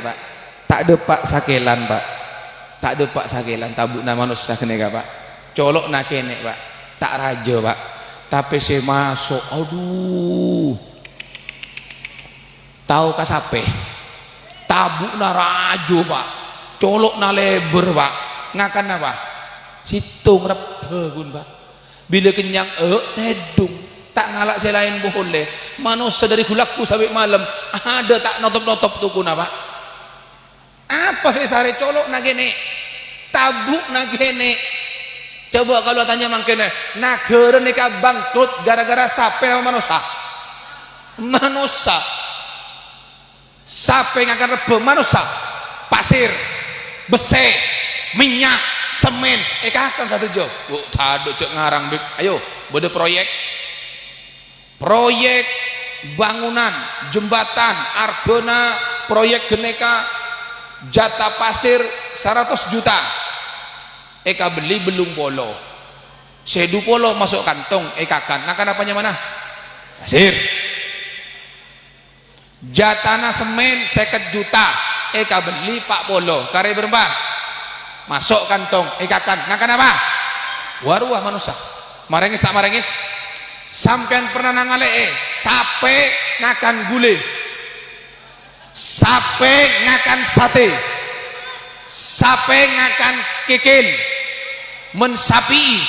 pak, tak ada pak sakelan pak, tak ada pak sakelan tabuk nak manusia keneka pak, colok nak kene pak, tak raja pak, tapi saya masuk, aduh, tahu kasape, tabuk nak raja pak, colok nak lebar pak, ngakan apa, situng rebegun pak, bila kenyang tedung. Tak ngalak selain boleh. Manusia dari gulakku sampai malam ada tak notop-notop tuku na pak. Apa saya sare colok na gene, tabuk na gene. Coba kalau tanya mangkene, negara nika bangkrut gara-gara sape sama manusia. Manusia. Sape ngakan rebe manusia. Pasir, besi, minyak, semen. Kakan satu job. Bu, tado cek ngarang bib. Ayo, bode proyek bangunan jembatan Argona, proyek geneka jatah pasir 100 juta eka beli belum polo sedu polo masuk kantong kan nakan apanya mana pasir, jatana semen 50 juta eka beli pak polo kare berapa masuk kantong kan nakan apa waruah manusia marengis tak marengis. Sampean pernah nangale sape ngakan gule, sape ngakan sate, sape ngakan kikil, mensapi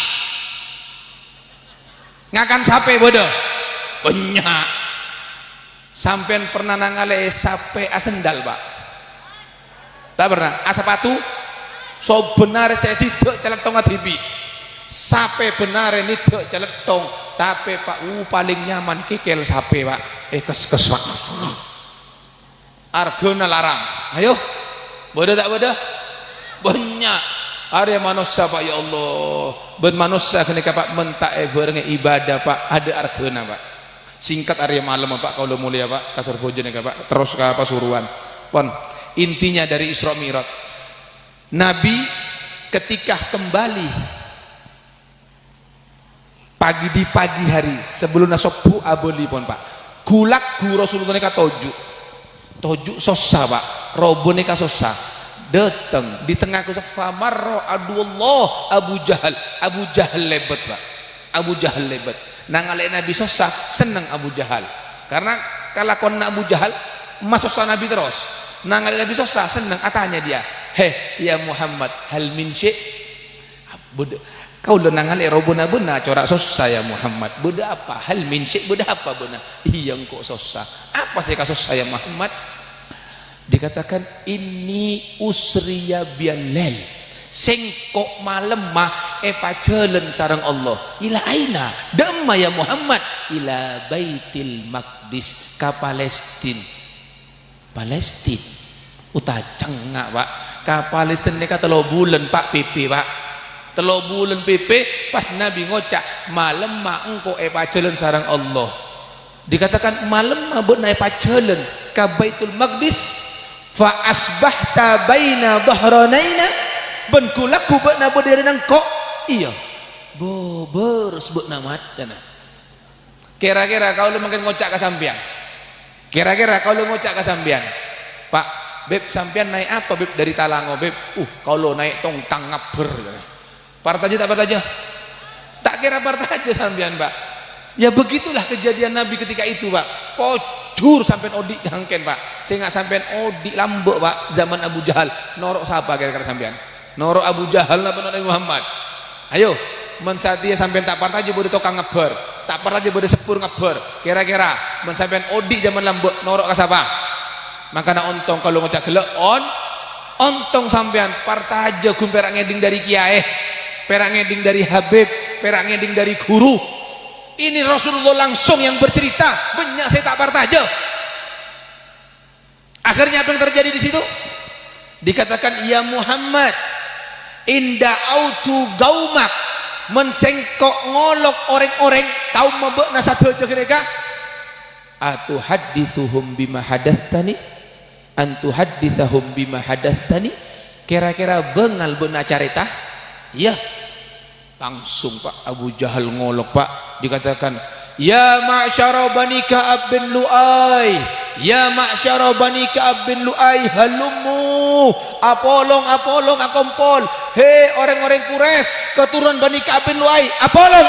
ngakan sape bodoh banyak. Sampean pernah nangale sape asendal pak? Tak pernah. Asapatu so benar saya tidak celetong adibi, sape benar ini tidak celetong. Tapi pak paling nyaman kikel sape pak kes pak Argona larang. Ayo bodoh tak bodoh banyak area manusia pak ya Allah ben manusia kenika pak mentak bareng ibadah pak ada Argona pak singkat area malam pak kalau mulia pak kasar bojen pak terus ke Pasuruan pon intinya dari Isra Mi'raj Nabi ketika kembali pagi di pagi hari sebelum nasobu aboli pon pak kulak gu Rasulullah neka toju sosa pak robo neka sosa datang di tengah kusafa marro adullah Abu Jahal lebat pak Abu Jahal lebat nangale Nabi sosa seneng Abu Jahal karena kalakon Abu Jahal masosa Nabi terus nangale Nabi sosa seneng atanya dia ya Muhammad hal min syai kau lenangan robona bena corak sosa ya Muhammad beda apa hal min syai beda apa bena iya kok sosa apa sih kasus saya Muhammad dikatakan ini usriya biallel sengkok malam mah pacelen sareng Allah ila aina damma ya Muhammad ila Baitil Maqdis ka Palestin uta cengak pak ka Palestin nika 3 bulan pak pipi pak 3 bulan PP pas Nabi ngocak malam ma engko pacelen sarang Allah dikatakan malam ma beuna pacelen ka Baitul Maqdis fa asbahta baina dhahranaina ben kulaku beuna berdiri nang kok iya bober sebut nama dana kira-kira kau lu mungkin ngocak ka sampean kira-kira kau lu ngocak ka sampean Pak beb sampean naik apa beb dari Talango beb kalau naik tongkang ngaber partaja tak partaja tak kira partaja sampean pak ya begitulah kejadian Nabi ketika itu pak pocur sampean odik hangken pak sehingga sampean odik lambok pak zaman Abu Jahal norok siapa kira-kira sampean norok Abu Jahal lah Nabi Muhammad ayo mensatia sampean tak partaja boleh tokang ngeber tak pernah aja bode sepur ngeber kira-kira mensampean odi zaman lambuk norok kasapa makana ontong kalau ngocak gelek ontong sampean partaja gun perak ngeding dari kiai perak ngeding dari habib perak ngeding dari guru ini Rasulullah langsung yang bercerita banyak saya tak partaja akhirnya apa yang terjadi di situ dikatakan ya Muhammad inda autu gaumak mensengkok ngolok orang-orang kaum mabek nasatu aja mereka atu hadithuhum bima hadatsani antu hadithahum bima hadatsani kira-kira bengal beuna carita ya langsung Pak Abu Jahal ngolok Pak dikatakan ya ma'syara bani Ka'ab bin Lu'ay ya ma'syara bani Ka'ab bin Lu'ay halumu apolong akompol hei orang-orang Quraisy keturunan bani Ka'ab bin Lu'ay apolong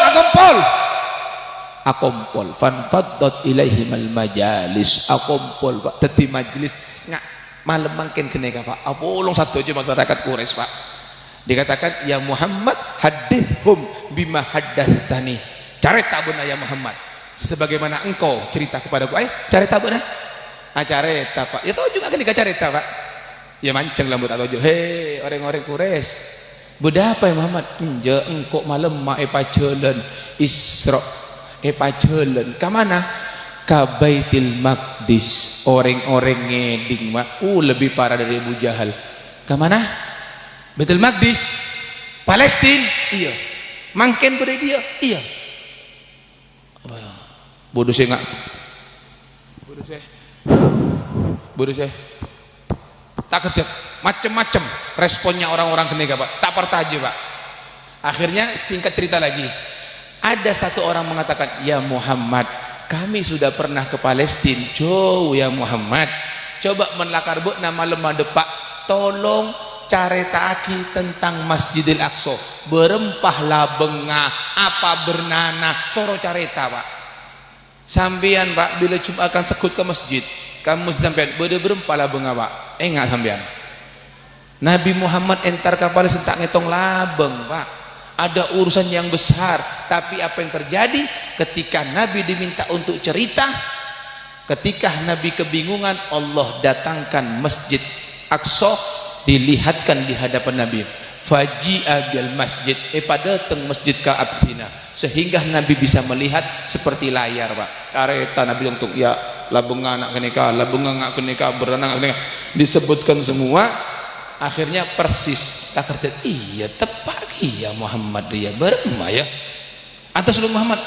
akompol fanfaddat ilaihimal majalis akompol Pak teti majelis ngak malam mangken kene Pak apolong satu aja masyarakat Quraisy Pak dikatakan ya Muhammad hadithhum bima haddatsani carita beuna ya Muhammad sebagaimana engkau cerita kepada gue carita beuna carita Pak ya tahu juga kan carita Pak ya mancing lambut atau jo hei orang-orang Quraisy budak apa ya Muhammad enje engkau malam ma epaceuleun Isra epaceuleun ka mana ka Baitul Maqdis orang-orang ngeding mak lebih parah dari Abu Jahal ka mana Baitul Maqdis Palestina iya mangken pada dia iya bodoh saya enggak bodoh saya tak kerja macem-macem responnya orang-orang kenega Pak tak pertaja Pak akhirnya singkat cerita lagi ada satu orang mengatakan ya Muhammad kami sudah pernah ke Palestina jauh ya Muhammad coba menlakar bu nama lemah depak tolong caretaki tentang Masjidil Aqsa berempahlah benga apa bernana soro careta Pak sampean Pak bila cuma akan sekut ke masjid kamu sampean berempahlah benga Pak enggak sampean Nabi Muhammad entar kapal sentak ngetong labeng Pak ada urusan yang besar tapi apa yang terjadi ketika Nabi diminta untuk cerita ketika Nabi kebingungan Allah datangkan Masjid Aqsa dilihatkan di hadapan Nabi faji'a bil masjid pada teng masjid Ka'ab dina sehingga Nabi bisa melihat seperti layar Pak areta Nabi untuk ya labunga anak kenika labunga anak kenika berenang kenika disebutkan semua akhirnya persis tak kerja iya tepak iya Muhammad dia berema ya atas lu Muhammad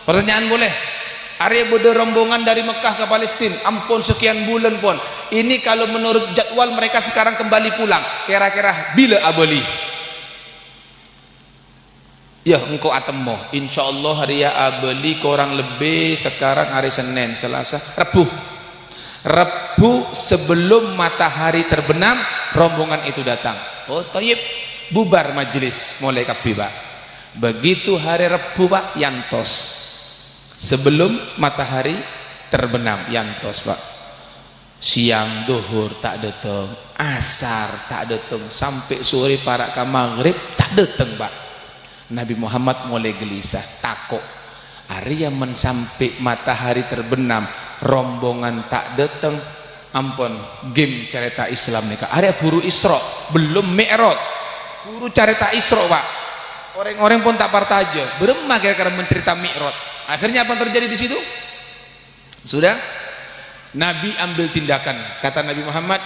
pertanyaan boleh Arya bodoh rombongan dari Mekah ke Palestina ampun sekian bulan pun ini kalau menurut jadwal mereka sekarang kembali pulang kira-kira bila aboli ya engkau atemo insyaallah hari ya abeli kurang lebih sekarang hari Senin Selasa Rebu sebelum matahari terbenam rombongan itu datang oh toyib bubar majelis mulai kabeh Pak begitu hari Rebu Pak yantos sebelum matahari terbenam yantos Pak siang duhur tak datang asar tak datang sampai sore para ke maghrib tak datang Pak Nabi Muhammad mulai gelisah takut hari yang sampai matahari terbenam rombongan tak datang ampun game cerita Islam nih Kak hari buru Isra belum Mi'raj buru cerita Isra Pak orang-orang pun tak partaja beremah kira-kira mencerita Mi'raj akhirnya apa yang terjadi di situ sudah Nabi ambil tindakan kata Nabi Muhammad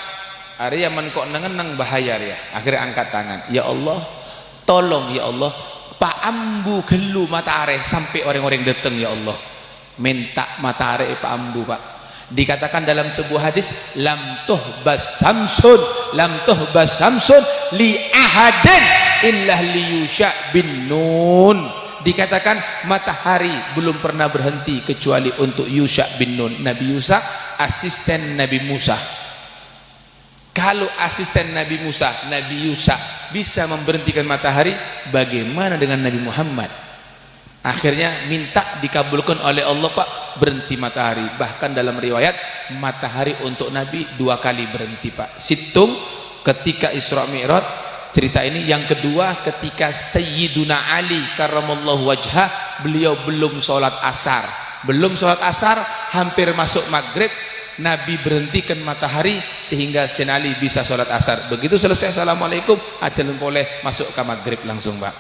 hari yaman kok nang bahaya ya akhirnya angkat tangan ya Allah tolong ya Allah Pak ambu gelu matahari sampai orang-orang datang ya Allah minta matahari Pak ambu Pak dikatakan dalam sebuah hadis lam tuhbas samsun li ahadin illah li Yusha bin Nun dikatakan matahari belum pernah berhenti kecuali untuk Yusha bin Nun Nabi Yusha asisten Nabi Musa kalau asisten Nabi Musa Nabi Yusha bisa memberhentikan matahari bagaimana dengan Nabi Muhammad akhirnya minta dikabulkan oleh Allah Pak berhenti matahari bahkan dalam riwayat matahari untuk Nabi 2 kali berhenti Pak situng ketika Isra Mi'raj cerita ini. Yang kedua, ketika Sayyiduna Ali karramallahu wajhah, beliau belum sholat asar, hampir masuk maghrib, Nabi berhentikan matahari sehingga Sayyidina Ali bisa sholat asar. Begitu selesai assalamualaikum, ajalun boleh masuk ke maghrib langsung, Pak.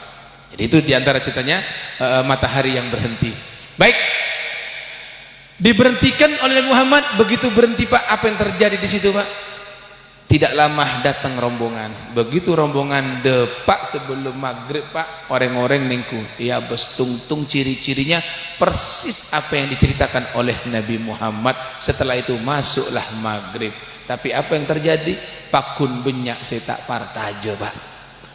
Jadi itu diantara ceritanya matahari yang berhenti. Baik, diberhentikan oleh Nabi Muhammad. Begitu berhenti, Pak, apa yang terjadi di situ, Pak? Tidak lama datang rombongan. Begitu rombongan depak sebelum maghrib, Pak, orang-orang nengku ya bestungtung, ciri-cirinya persis apa yang diceritakan oleh Nabi Muhammad. Setelah itu masuklah maghrib. Tapi apa yang terjadi? Pakun benyak saya tak partajo, Pak.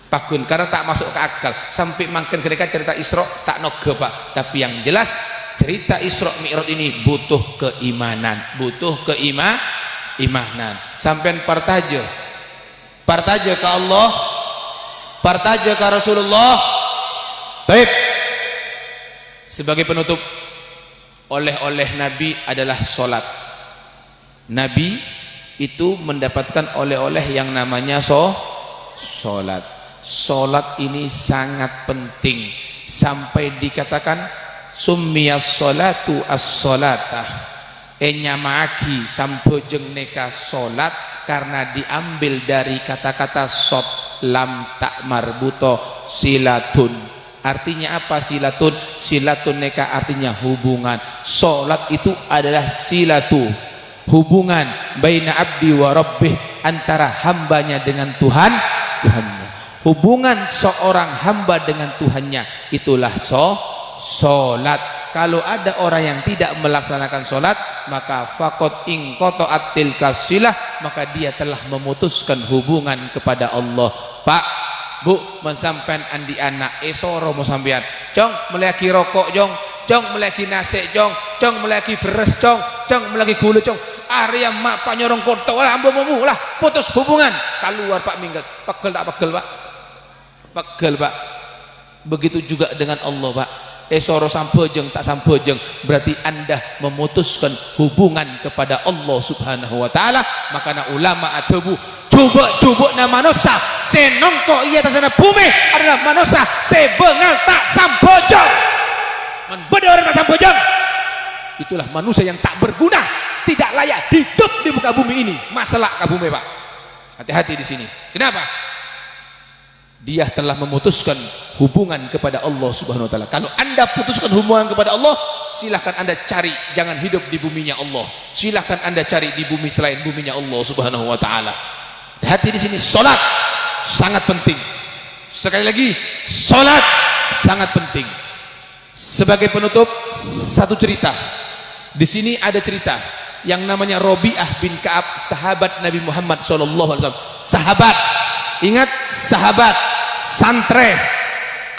Pakun, karena tak masuk ke akal. Sampai makan mereka cerita Isra tak noge, Pak. Tapi yang jelas cerita Isra Mi'raj ini butuh keimanan, imanan. Sampean partaje ke Allah, partaje ke Rasulullah. Taib. Sebagai penutup, oleh Nabi adalah solat. Nabi itu mendapatkan oleh-oleh yang namanya solat. Solat ini sangat penting sampai dikatakan summiyas solatu as-solatah. Enyamaki sampojeng neka solat karena diambil dari kata-kata sot lam tak marbuto silatun. Artinya apa silatun? Silatun neka artinya hubungan. Solat itu adalah silatu, hubungan baina abdi wa rabbih, antara hambanya dengan Tuhannya. Hubungan seorang hamba dengan Tuhannya itulah solat. Kalau ada orang yang tidak melaksanakan sholat, maka fakot ingkotoat tilka silah, maka dia telah memutuskan hubungan kepada Allah. Pak, Bu, mensampean andi anak esoro mau sampean cong melaki rokok cong melaki nasi cong melaki beres cong melaki gula cong area mak pak nyorong kotor lah ambo lah putus hubungan keluar, Pak, minggat pegel tak pegel, Pak? Pegel, Pak. Begitu juga dengan Allah, Pak. Esoro sampojeng tak sampojeng, berarti Anda memutuskan hubungan kepada Allah Subhanahu wa taala. Makanya ulama adabu coba na manusia senongko iya tasana bumi adalah manusia sebengal tak sampojeng. Man beda orang tak sampojeng, itulah manusia yang tak berguna, tidak layak hidup di muka bumi ini. Masalah ke bumi, Pak. Hati-hati di sini. Kenapa? Dia telah memutuskan hubungan kepada Allah Subhanahu wa taala. Kalau Anda putuskan hubungan kepada Allah, silahkan Anda cari, jangan hidup di buminya Allah. Silahkan Anda cari di bumi selain buminya Allah Subhanahu wa taala. Hati di sini, salat sangat penting. Sekali lagi, salat sangat penting. Sebagai penutup, satu cerita. Di sini ada cerita yang namanya Robi'ah bin Ka'ab, sahabat Nabi Muhammad SAW. Sahabat, ingat, sahabat santre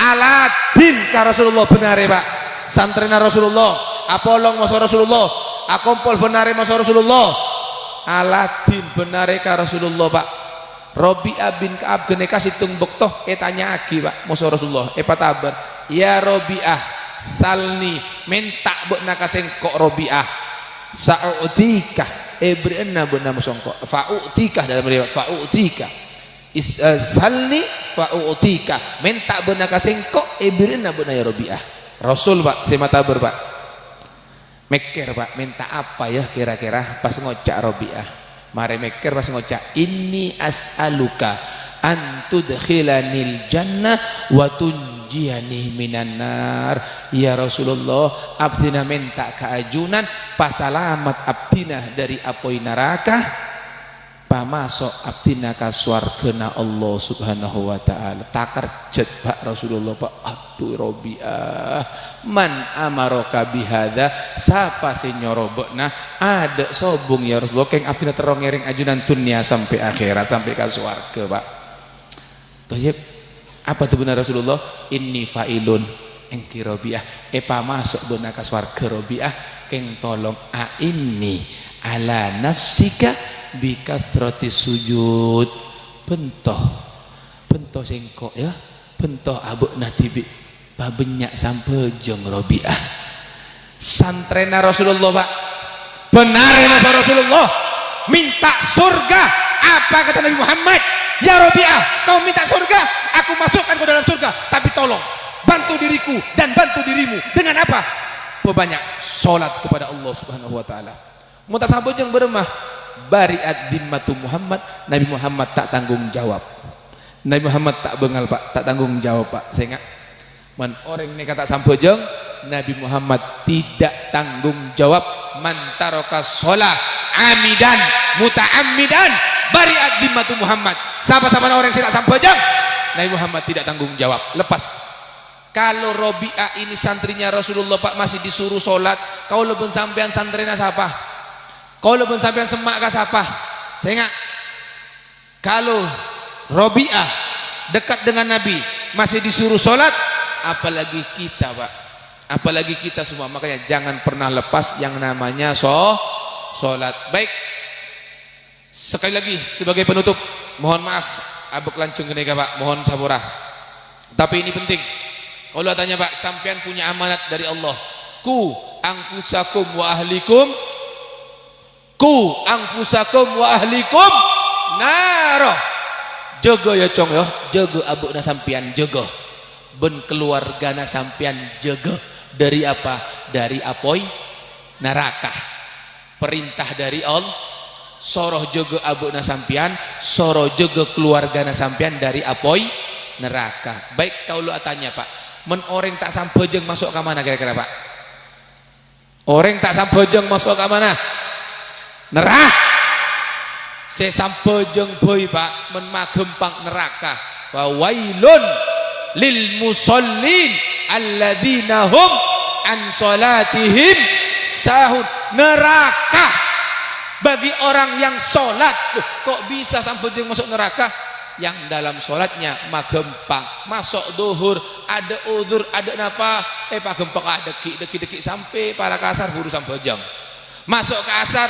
aladin ka Rasulullah benare, Pak. Santrena Rasulullah, apolong masa Rasulullah, akompol benare masa Rasulullah, aladin benare ka Rasulullah, Pak. Robi'ah bin Ka'ab gene kasih tung bektoh tanya aki, Pak, masa Rasulullah patabar, ya Robi'ah salni minta bekna kaseng kok Robi'ah sa'utikah berenna bekna musongko fa'utikah dalam riwayat fa'utikah salni fa'utika, minta benar kasengko ibirina benar ya Robi'ah. Rasul, Pak, saya mata ber, Pak, mikir, Pak, minta apa ya kira-kira pas ngocak Robi'ah. Mari mikir pas ngocak, inni as'aluka antudkhilanil jannah wa tunjiyani minan nar. Ya Rasulullah, abdina minta keajunan pasalamat abdina dari apoi neraka, pamasok abdina ka swargana Allah Subhanahu wa taala. Takerjet, Pak, Rasulullah, Pak. Aduh Robi'ah, man amaraka bihadza, sapa sing nyorobokna ada sobung ya Rasulullah keng abdina terong ngering ajunan dunia sampai akhirat, sampai ka swarga, Pak. Toyib, apa itu benar Rasulullah? Inni fa'ilun engki Robi'ah, pamasok beuna ka swarga Robi'ah, keng tolong ini ala nafsika bikathrati sujud, bentoh sengkok ya, bentoh abuk natibi pabenyak sampejeng Robi'ah. Santrena Rasulullah, Pak, benar ya masa Rasulullah minta surga. Apa kata Nabi Muhammad? ya Robi'ah, kau minta surga, aku masukkan ke dalam surga. Tapi tolong bantu diriku dan bantu dirimu dengan apa? Perbanyak sholat kepada Allah Subhanahu wa taala. Mun tak sabojeng beremah bariat dimmatu Muhammad, Nabi Muhammad tak tanggung jawab. Nabi Muhammad tak bengal Pak, tak tanggung jawab Pak. Saya ingat man orang ini kata sampojeng, Nabi Muhammad tidak tanggung jawab. Man taraka sholat amidan muta'ammidan bariat dimmatu Muhammad. Sama-sama orang yang tidak sampojeng, Nabi Muhammad tidak tanggung jawab. Lepas. Kalau Robi'ah ini santrinya Rasulullah Pak masih disuruh sholat, kau lebih sampean santrinya siapa? Kau lebih sampean semak kah siapa? Saya ingat kalau Robi'ah dekat dengan Nabi masih disuruh sholat, apalagi kita Pak, apalagi kita semua. Makanya jangan pernah lepas yang namanya sholat. Baik, sekali lagi sebagai penutup, mohon maaf abek lancung gini Pak, mohon saburah. Tapi ini penting. Allah tanya Pak, sampean punya amanat dari Allah. Ku anfusakum wa ahlikum, ku anfusakum wa ahlikum naro. Jaga ya cong ya, jaga abukna sampean, jaga ben keluargana sampean, jaga dari apa? Dari apoi neraka. Perintah dari Allah, soroh jaga abukna sampean, soroh jaga keluargana sampean dari apoi neraka. Baik, kau lu tanya Pak, men orang tak sampejeng masuk ke mana kira-kira Pak? Orang tak sampejeng masuk ke mana? Neraka. Saya sampejeng boy Pak, men magempang neraka. Fawailun lil musallin alladzina hum an salatihim sahun. Neraka bagi orang yang sholat. Loh, kok bisa sampejeng masuk neraka? Yang dalam sholatnya magempang, masuk duhur ada udzur, ada napa, pak gempang deki sampai para kasar buru sampai jam. Masuk ke asar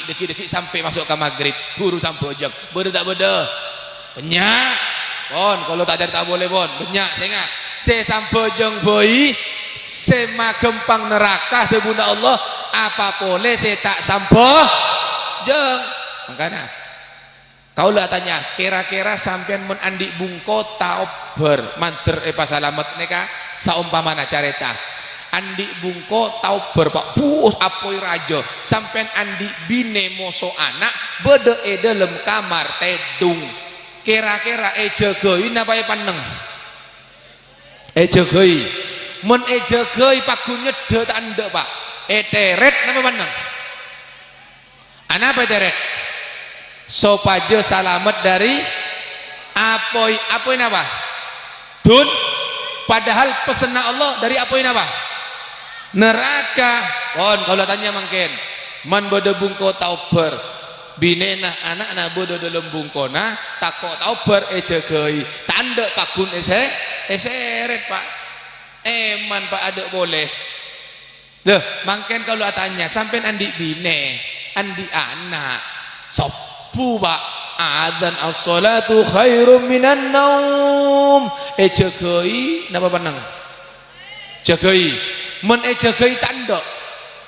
deki sampai masuk ke maghrib buru sampai jam. Beda tak beda banyak bon, kalau tak jadi tak boleh bon, banyak saya ingat saya sampai jeng boy saya magempang neraka tu bunda Allah, apa boleh saya tak sampai jeng. Makanya kau lah tanya, kira-kira sampean mun andi bungko tauber manter pas alamat neka saumpamana careta andi bungko tauber Pak apoi rajo sampean andi bine moso anak bede dalam kamar tedung, kira-kira ejegoi napa paneng ejegoi mun ejegoi pagunya de tanda Pak eteret napa paneng anak apa eteret sopajo salamet dari apoi apa dun, padahal pesena Allah dari apoi apa neraka. Kalau tanya mungkin man bodo bungko tauber binena anak na bodo dalam bungkona tako tauber ejegei tanda pakun eseret Pak eman Pak ada boleh deh mungkin kalau tanya sampai andi bine andi anak sop Pak adzan as-salatu khairum minan naum ejegei napa panang jegei men ejegei tanda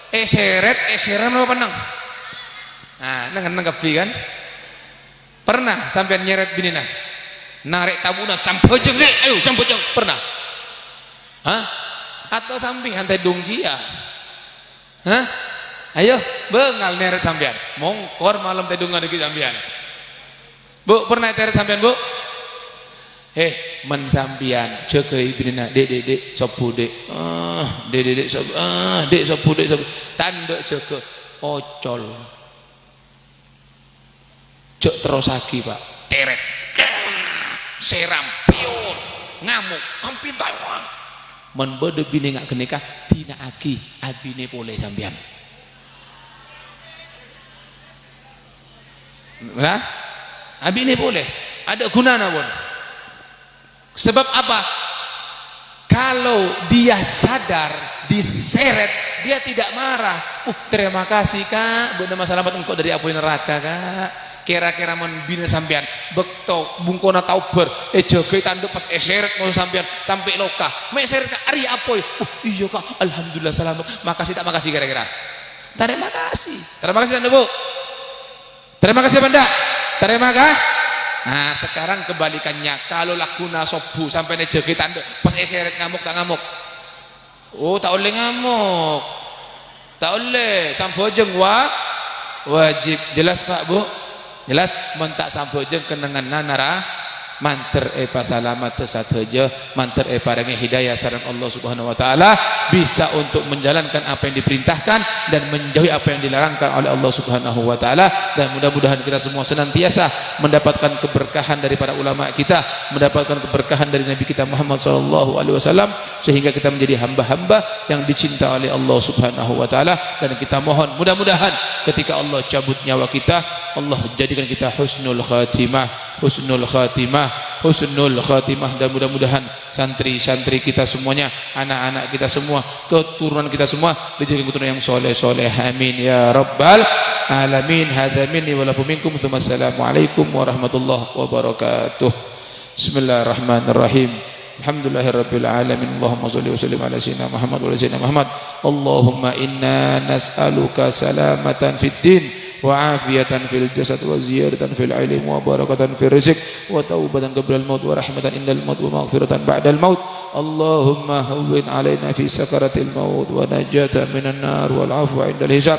eseret napa panang nah nangkep kan pernah sampean nyeret binina narik tabuna sampejeng ayo sampejeng pernah hah atau samping hantai dongkia hah ayo bengal neret sampean mongkor malam tedungan dikit sampean Bu pernah teret sampean Bu men sampean jegei binina dek sopu dek dek sopu dek sopu tanda jege ocol cek terus lagi Pak teret seram pion ngamuk hampir tawang men bede bini ngak kenikah tina aki abine boleh sampean. Nah, abi ini boleh ada gunanya bon. Sebab apa? Kalau dia sadar diseret dia tidak marah. Terima kasih Kak, bener masalah engkau dari apoy neraka Kak. Kira-kira men bina sampean bekto bungkona tauber jege tanduk pas eseret mau sampean sampai loka. Meseret Kak ari apoy. Iya Kak, alhamdulillah selamat. Makasih tak makasih kira-kira. Terima kasih. Terima kasih tanda Bu. Terima kasih Banda. Terima Nah sekarang kebalikannya, kalau lakuna sobu sampai nejekitan pas eseret ngamuk tak ngamuk. Oh tak boleh ngamuk, tak boleh sambojeng wajib. Jelas Pak Bu? Jelas. Mentak sambojeng kenangan nanara manter pasalamat sahaja, manter parangi hidayah saran Allah Subhanahu wa taala, bisa untuk menjalankan apa yang diperintahkan dan menjauhi apa yang dilarangkan oleh Allah Subhanahu wa taala. Dan mudah-mudahan kita semua senantiasa mendapatkan keberkahan dari para ulama kita, mendapatkan keberkahan dari Nabi kita Muhammad sallallahu alaihi wasallam, sehingga kita menjadi hamba-hamba yang dicinta oleh Allah Subhanahu wa taala. Dan kita mohon mudah-mudahan ketika Allah cabut nyawa kita, Allah jadikan kita husnul khatimah, husnul khatimah, husnul khatimah. Dan mudah-mudahan santri-santri kita semuanya, anak-anak kita semua, keturunan kita semua dijadikan keturunan yang soleh-soleh, amin ya rabbal alamin. Hadza minni wa lakum minkum. Assalamualaikum warahmatullahi wabarakatuh. Bismillahirrahmanirrahim. Alhamdulillahirabbil alamin. Allahumma shalli wa sallim ala sayyidina Muhammad wa ala sayyidina Muhammad. Allahumma inna nas'aluka salamatan fid din wa afiyatan fil jasad wa ziyadatan fil ilmi wa barakatan fil rizq wa taubatan qabla al maut wa rahmatan indal maut wa maghfiratan ba'da al maut. Allahumma hawwin alaina fi sakaratil maut wa najatan minan nar wal afwa indal hisab.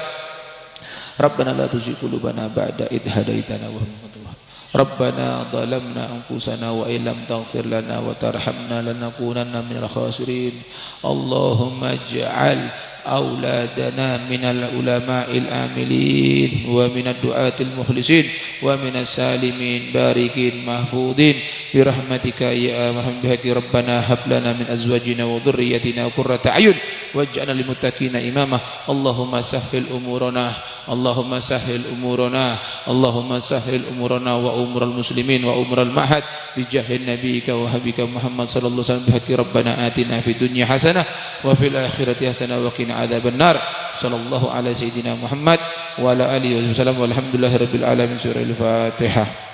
Rabbana la tuzigh qulubana ba'da idh hadaitana wa hab lana Rabbana zalamna anfusana wa illam taghfir lana wa tarhamna lanakunanna minal khasirin. Allahumma ij'al أولادنا من العلماء العاملين ومن الدعاة المخلصين ومن السالمين باركين محفوظين برحمتك يا أرحم بحق. ربنا هب لنا من أزواجنا وذريتنا قرة أعين واجعلنا للمتقين إماما. اللهم سهل أمورنا، اللهم سهل أمورنا، اللهم سهل أمورنا وأمور المسلمين وأمور المعهد بجاه نبيك وحبيبك محمد صلى الله عليه وسلم بحق. ربنا آتنا في الدنيا حسنة وفي الآخرة حسنة وقنا عذاب النار. صلى الله على سيدنا محمد وعلى آله وسلم والحمد لله رب العالمين. سورة الفاتحة.